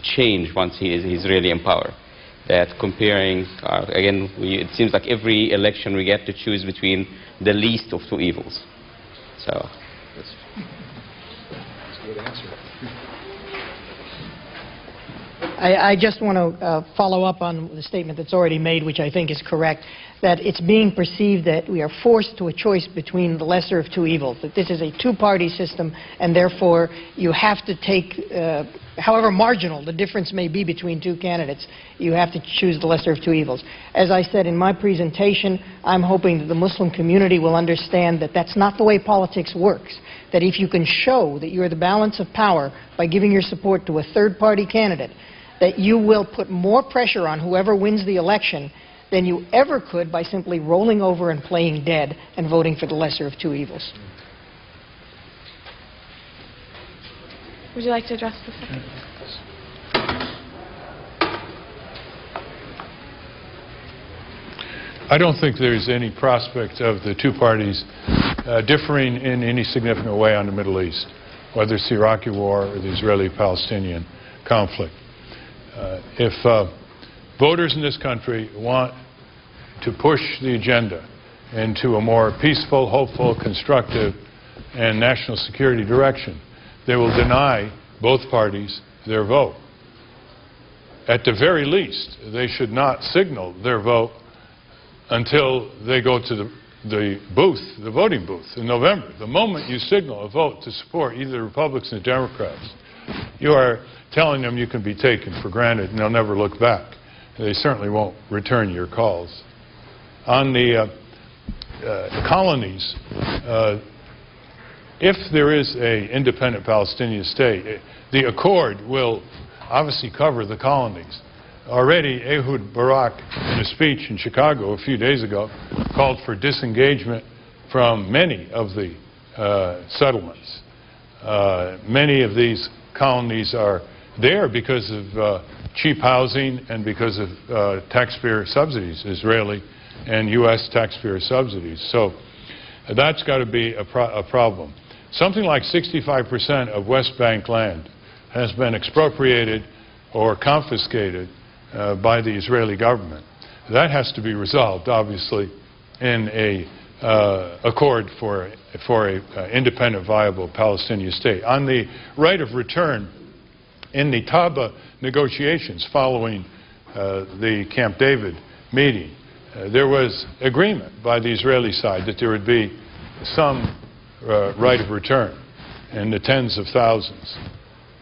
change once he's really in power. That comparing, again, it seems like every election we get to choose between the least of two evils. So, that's a good answer. I just want to follow up on the statement that's already made, which I think is correct, that it's being perceived that we are forced to a choice between the lesser of two evils, that this is a two-party system, and therefore you have to take, however marginal the difference may be between two candidates, you have to choose the lesser of two evils. As I said in my presentation, I'm hoping that the Muslim community will understand that that's not the way politics works, that if you can show that you're the balance of power by giving your support to a third-party candidate, that you will put more pressure on whoever wins the election than you ever could by simply rolling over and playing dead and voting for the lesser of two evils. Would you like to address the second? I don't think there's any prospect of the two parties differing in any significant way on the Middle East, whether it's the Iraqi war or the Israeli-Palestinian conflict. If voters in this country want to push the agenda into a more peaceful, hopeful, constructive, and national security direction, they will deny both parties their vote. At the very least, they should not signal their vote until they go to the booth, the voting booth in November. The moment you signal a vote to support either the Republicans or Democrats, you are telling them you can be taken for granted and they'll never look back. They certainly won't return your calls. On the colonies, if there is an independent Palestinian state, the accord will obviously cover the colonies. Already, Ehud Barak, in a speech in Chicago a few days ago, called for disengagement from many of the settlements. Many of these colonies are there because of cheap housing and because of taxpayer subsidies, Israeli and U.S. taxpayer subsidies. So that's got to be a problem. Something like 65% of West Bank land has been expropriated or confiscated by the Israeli government. That has to be resolved, obviously, in a accord for an independent, viable Palestinian state. On the right of return, in the Taba negotiations following the Camp David meeting, there was agreement by the Israeli side that there would be some right of return in the tens of thousands.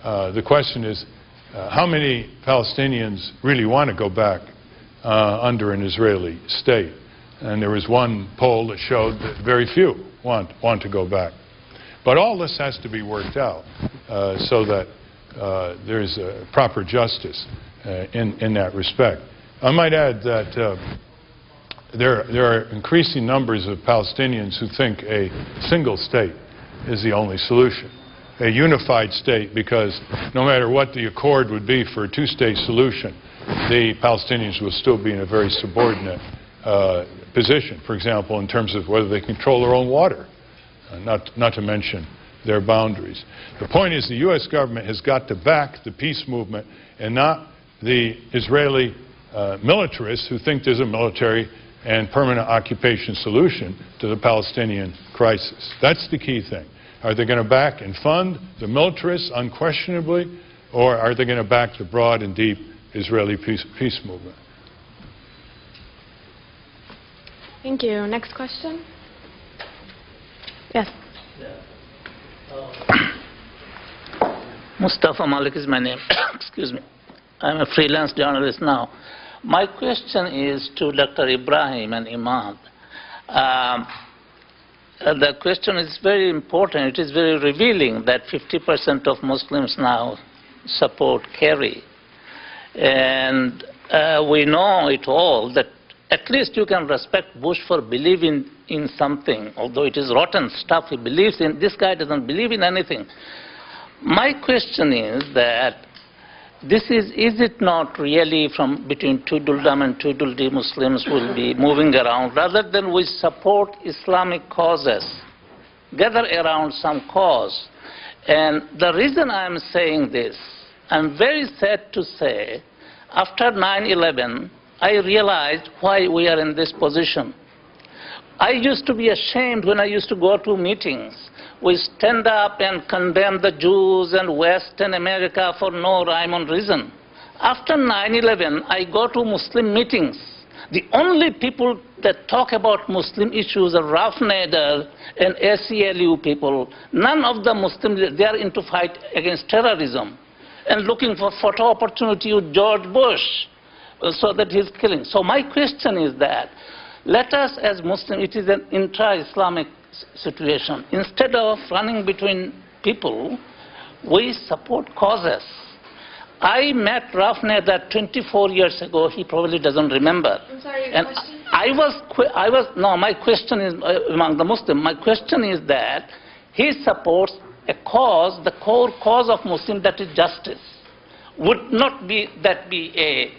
The question is, how many Palestinians really want to go back under an Israeli state? And there was one poll that showed that very few want to go back. But all this has to be worked out so that there's proper justice in that respect. I might add that there are increasing numbers of Palestinians who think a single state is the only solution. A unified state, because no matter what the accord would be for a two-state solution, the Palestinians will still be in a very subordinate position, for example, in terms of whether they control their own water, not to mention their boundaries. The point is the U.S. government has got to back the peace movement and not the Israeli militarists who think there's a military and permanent occupation solution to the Palestinian crisis. That's the key thing. Are they going to back and fund the militarists unquestionably, or are they going to back the broad and deep Israeli peace movement? Thank you. Next question? Yes. Mustafa Malik is my name. Excuse me. I'm a freelance journalist now. My question is to Dr. Ibrahim and Imad. The question is very important. It is very revealing that 50% of Muslims now support Kerry. And we know it all, that at least you can respect Bush for believing in something, although it is rotten stuff he believes in. This guy doesn't believe in anything. My question is that is it not really from between Tuduldam and Tuduldi Muslims will be moving around, rather than we support Islamic causes gather around some cause. And the reason I'm saying this, I'm very sad to say, after 9/11, I realized why we are in this position. I used to be ashamed when I used to go to meetings. We stand up and condemn the Jews and West and America for no rhyme or reason. After 9/11, I go to Muslim meetings. The only people that talk about Muslim issues are Nader and ACLU people. None of the Muslims, they are into fight against terrorism and looking for photo opportunity with George Bush so that he's killing. So my question is that, let us as Muslims, it is an intra-Islamic situation. Instead of running between people, we support causes. I met Nader 24 years ago. He probably doesn't remember. I'm sorry, your and question? No, my question is among the Muslims. My question is that he supports a cause, the core cause of Muslims, that is justice. Would not be that be a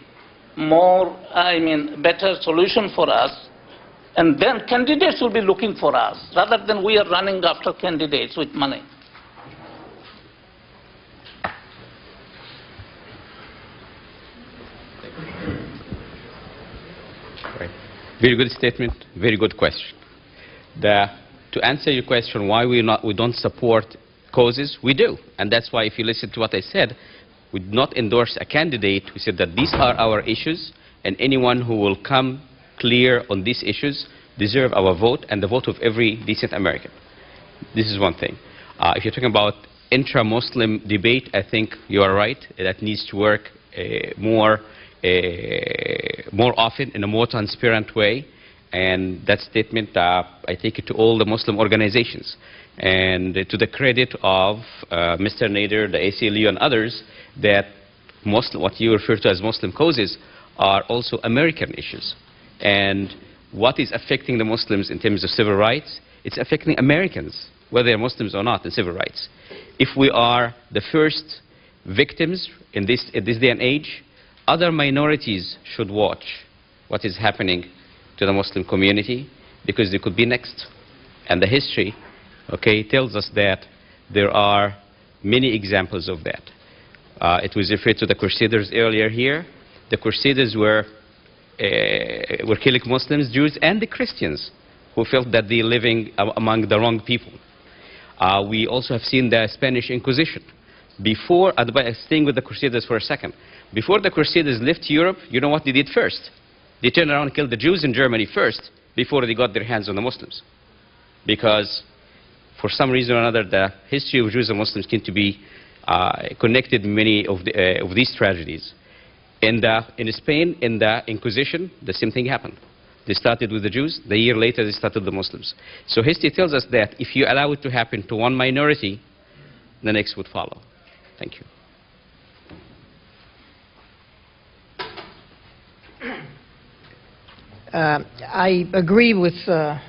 more, better solution for us? And then candidates will be looking for us, rather than we are running after candidates with money. Right. Very good statement, very good question. To answer your question, why we don't support causes, we do. And that's why if you listen to what I said, we did not endorse a candidate. We said that these are our issues, and anyone who will come clear on these issues deserve our vote and the vote of every decent American. This is one thing. If you're talking about intra-Muslim debate, I think you are right. That needs to work more often in a more transparent way. And that statement, I take it to all the Muslim organizations. And to the credit of Mr. Nader, the ACLU, and others, that what you refer to as Muslim causes are also American issues. And what is affecting the Muslims in terms of civil rights? It's affecting Americans, whether they're Muslims or not, in civil rights. If we are the first victims in this day and age, other minorities should watch what is happening to the Muslim community, because they could be next. And the history, tells us that there are many examples of that. It was referred to the Crusaders earlier here. The Crusaders were killing Muslims, Jews, and the Christians who felt that they're living among the wrong people. We also have seen the Spanish Inquisition. Staying with the Crusaders for a second, before the Crusaders left Europe, you know what they did first? They turned around and killed the Jews in Germany first, before they got their hands on the Muslims. Because for some reason or another, the history of Jews and Muslims seem to be connected in many of these tragedies. In Spain, in the Inquisition, the same thing happened. They started with the Jews. The year later, they started the Muslims. So history tells us that if you allow it to happen to one minority, the next would follow. Thank you. I agree with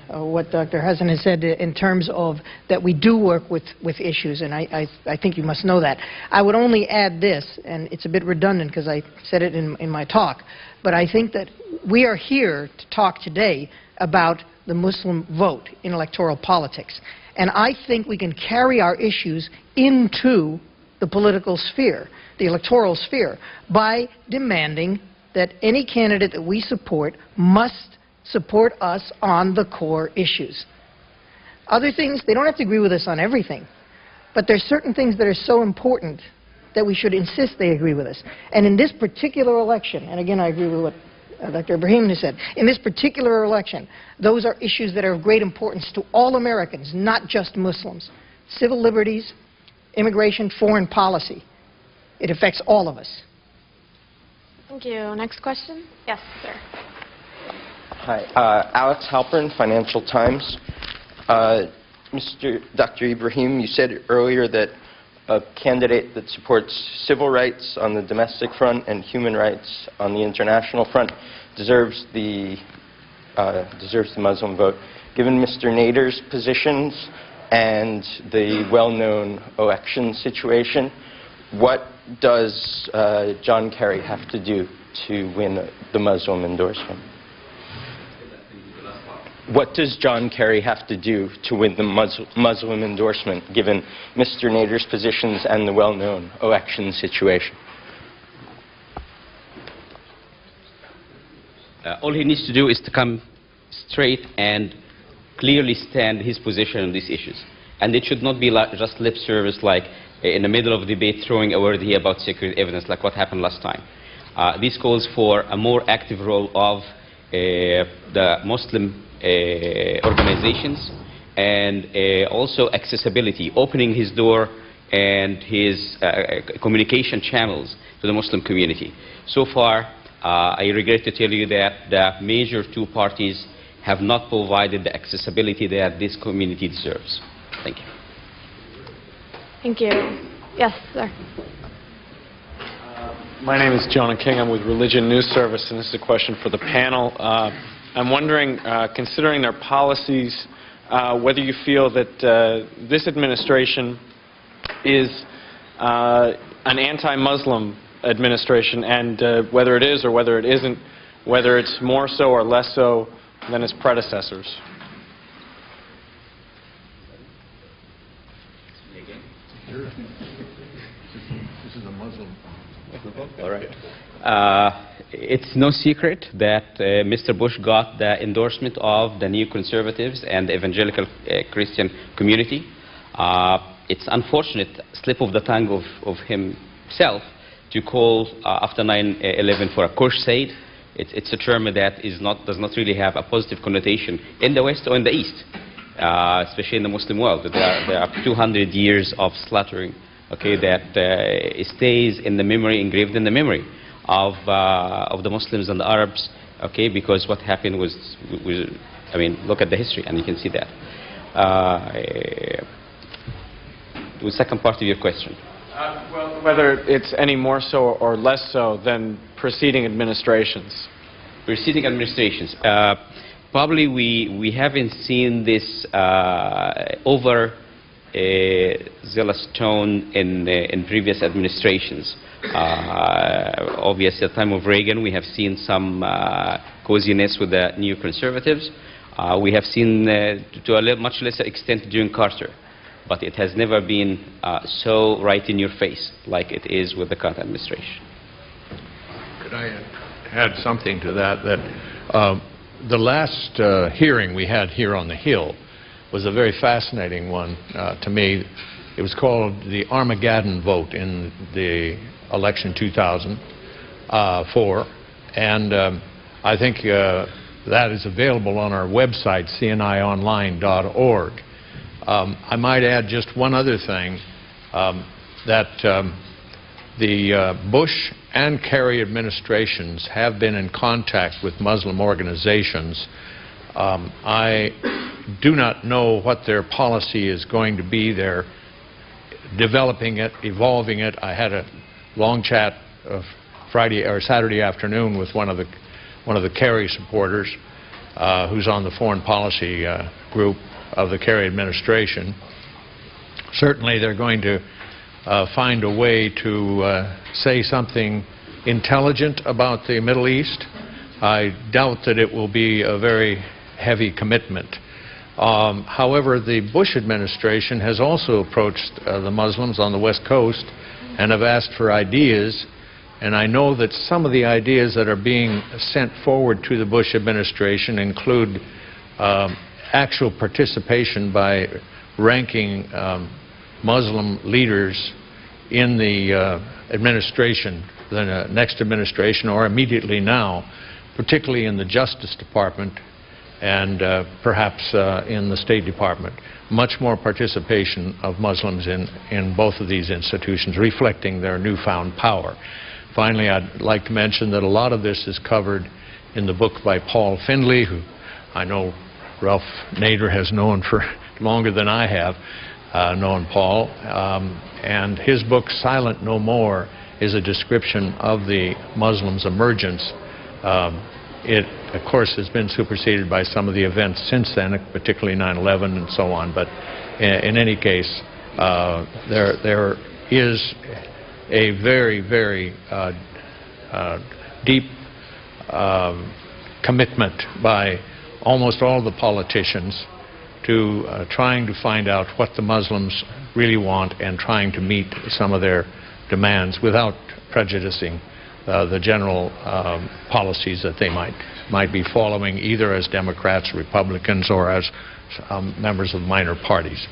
what Dr. Hassan has said in terms of that we do work with issues, and I think you must know that. I would only add this, and it's a bit redundant because I said it in my talk, but I think that we are here to talk today about the Muslim vote in electoral politics. And I think we can carry our issues into the political sphere, the electoral sphere, by demanding that any candidate that we support must support us on the core issues. Other things, they don't have to agree with us on everything, but there's certain things that are so important that we should insist they agree with us. And in this particular election, and again I agree with what Dr. Ibrahim has said, in this particular election, those are issues that are of great importance to all Americans, not just Muslims. Civil liberties, immigration, foreign policy. It affects all of us. Thank you. Next question? Yes, sir. Hi, Alex Halpern, Financial Times. Dr. Ibrahim, you said earlier that a candidate that supports civil rights on the domestic front and human rights on the international front deserves the Muslim vote. Given Mr. Nader's positions and the well-known election situation, what does John Kerry have to do to win the Muslim endorsement? what does John Kerry have to do to win the Muslim endorsement, given Mr. Nader's positions and the well-known election situation? All he needs to do is to come straight and clearly stand his position on these issues. And it should not be like just lip service, like in the middle of a debate throwing a word here about secret evidence, like what happened last time. This calls for a more active role of the Muslim organizations, and also accessibility, opening his door and his communication channels to the Muslim community. So far, I regret to tell you that the major two parties have not provided the accessibility that this community deserves. Thank you. Thank you. Yes, sir. My name is Jonah King. I'm with Religion News Service, and this is a question for the panel. I'm wondering, considering their policies, whether you feel that this administration is an anti-Muslim administration, and whether it is or whether it isn't, whether it's more so or less so than its predecessors. This is a Muslim. All right. It's no secret that Mr. Bush got the endorsement of the neoconservatives and the evangelical Christian community. It's unfortunate slip of the tongue of himself to call after 9/11 for a crusade. It's a term that does not really have a positive connotation in the West or in the East, especially in the Muslim world. There are 200 years of slaughtering, okay, that stays in the memory, engraved in the memory of the Muslims and the Arabs, okay, because what happened was, I mean, look at the history and you can see that. The second part of your question. Well, whether it's any more so or less so than preceding administrations. Preceding administrations. Probably we haven't seen this zealous tone in previous administrations. Obviously, at the time of Reagan, we have seen some coziness with the neoconservatives. We have seen to a much lesser extent during Carter. But it has never been so right in your face like it is with the current administration. Could I add something to that? The last hearing we had here on the Hill was a very fascinating one to me. It was called the Armageddon vote in the election 2004, and I think that is available on our website, cnionline.org. I might add just one other thing, that the Bush and Kerry administrations have been in contact with Muslim organizations. I do not know what their policy is going to be. They're developing it, evolving it. I had a long chat Friday or Saturday afternoon with one of the Kerry supporters, who's on the foreign policy group of the Kerry administration. Certainly they're going to find a way to say something intelligent about the Middle East. I doubt that it will be a very heavy commitment. However, the Bush administration has also approached the Muslims on the West Coast and have asked for ideas, and I know that some of the ideas that are being sent forward to the Bush administration include actual participation by ranking Muslim leaders in the administration, the next administration, or immediately now, particularly in the Justice Department and perhaps in the State Department. Much more participation of Muslims in both of these institutions, reflecting their newfound power. Finally, I'd like to mention that a lot of this is covered in the book by Paul Findley, who I know Ralph Nader has known for longer than I have known Paul. And his book, Silent No More, is a description of the Muslims' emergence. It, of course, has been superseded by some of the events since then, particularly 9/11 and so on. But in any case, there is a very, very deep commitment by almost all the politicians to trying to find out what the Muslims really want and trying to meet some of their demands without prejudicing the general policies that they might be following, either as Democrats, Republicans, or as members of minor parties.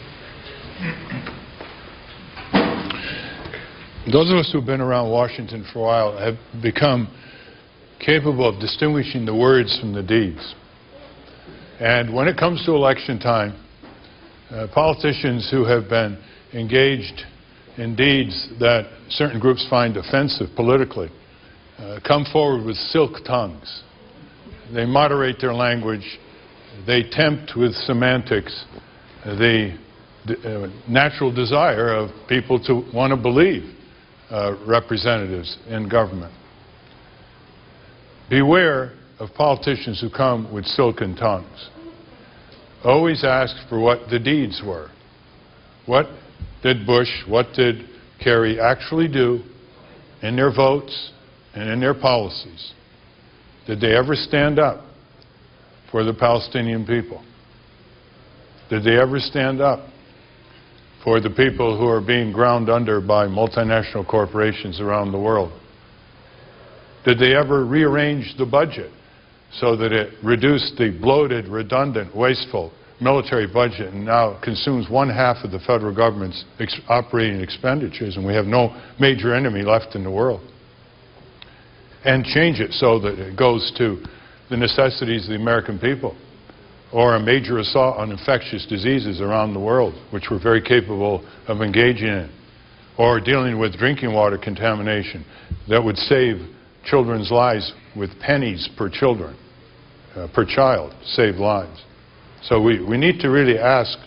Those of us who've been around Washington for a while have become capable of distinguishing the words from the deeds. And when it comes to election time, politicians who have been engaged in deeds that certain groups find offensive politically come forward with silk tongues. They moderate their language. They tempt with semantics the natural desire of people to want to believe representatives in government. Beware of politicians who come with silken tongues. Always ask for what the deeds were. What did Bush, what did Kerry actually do in their votes and in their policies? Did they ever stand up for the Palestinian people? Did they ever stand up for the people who are being ground under by multinational corporations around the world? Did they ever rearrange the budget so that it reduced the bloated, redundant, wasteful military budget and now consumes 1/2 of the federal government's operating expenditures, and we have no major enemy left in the world? And change it so that it goes to the necessities of the American people, or a major assault on infectious diseases around the world, which we're very capable of engaging in, or dealing with drinking water contamination that would save children's lives with pennies per child, save lives. So we need to really ask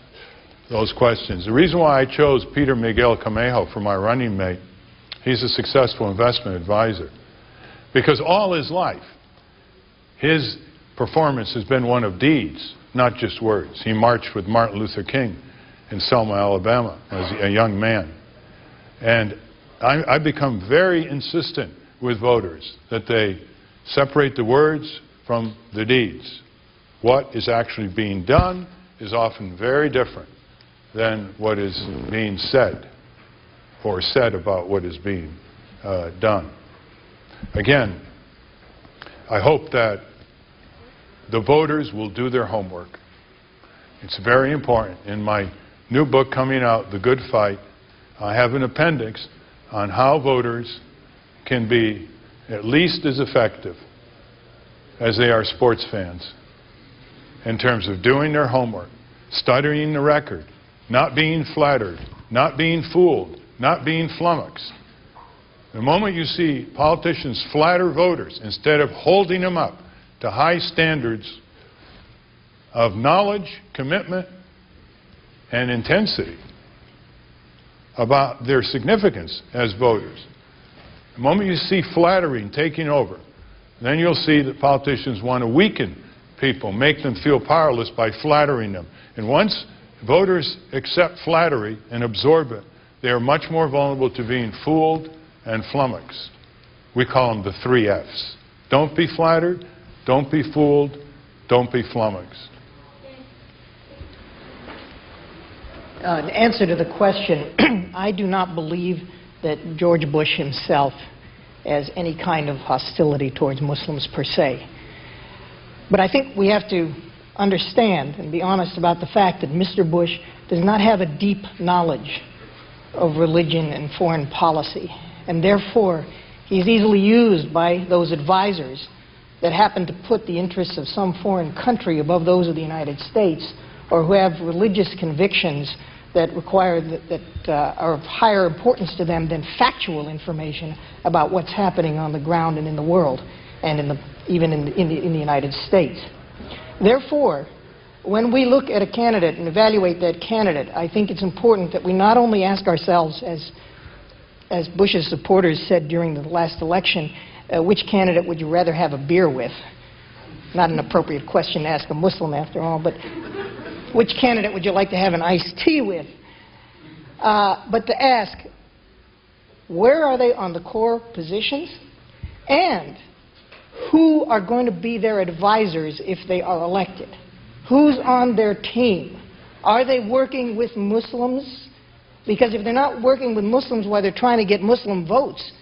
those questions. The reason why I chose Peter Miguel Camejo for my running mate, he's a successful investment advisor, because all his life, his performance has been one of deeds, not just words. He marched with Martin Luther King in Selma, Alabama, as a young man. And I've become very insistent with voters that they separate the words from the deeds. What is actually being done is often very different than what is being said, or said about what is being done. Again, I hope that the voters will do their homework. It's very important. In my new book coming out, The Good Fight, I have an appendix on how voters can be at least as effective as they are sports fans in terms of doing their homework, studying the record, not being flattered, not being fooled, not being flummoxed. The moment you see politicians flatter voters instead of holding them up to high standards of knowledge, commitment, and intensity about their significance as voters, the moment you see flattery taking over, then you'll see that politicians want to weaken people, make them feel powerless by flattering them. And once voters accept flattery and absorb it, they are much more vulnerable to being fooled and flummoxed. We call them the 3 F's. Don't be flattered, don't be fooled, don't be flummoxed. In answer to the question, I do not believe that George Bush himself has any kind of hostility towards Muslims per se. But I think we have to understand and be honest about the fact that Mr. Bush does not have a deep knowledge of religion and foreign policy, and therefore he's easily used by those advisors that happen to put the interests of some foreign country above those of the United States, or who have religious convictions that require that are of higher importance to them than factual information about what's happening on the ground and in the world, and even in the United States. Therefore, when we look at a candidate and evaluate that candidate, I think it's important that we not only ask ourselves, as Bush's supporters said during the last election, which candidate would you rather have a beer with? Not an appropriate question to ask a Muslim, after all, but which candidate would you like to have an iced tea with? But to ask, where are they on the core positions? And who are going to be their advisors if they are elected? Who's on their team? Are they working with Muslims? Because if they're not working with Muslims while they're trying to get Muslim votes,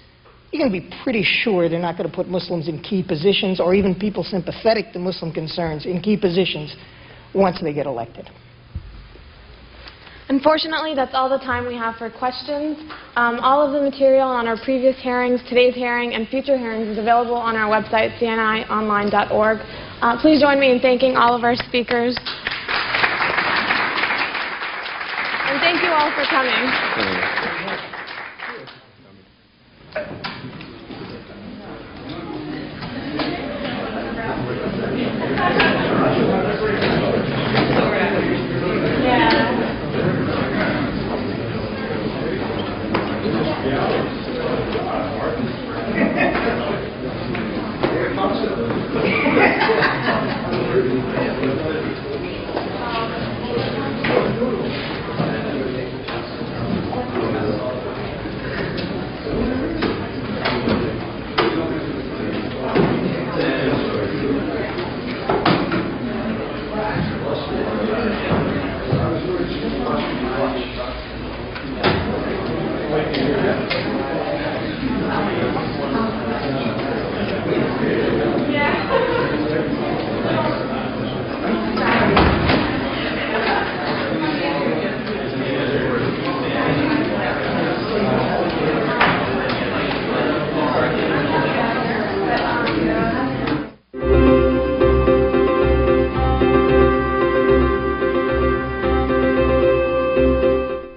you can be pretty sure they're not going to put Muslims in key positions, or even people sympathetic to Muslim concerns in key positions once they get elected. Unfortunately, that's all the time we have for questions. All of the material on our previous hearings, today's hearing, and future hearings is available on our website, cnionline.org. Please join me in thanking all of our speakers. And thank you all for coming.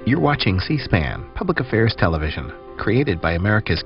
You're watching C-SPAN, Public Affairs Television, created by America's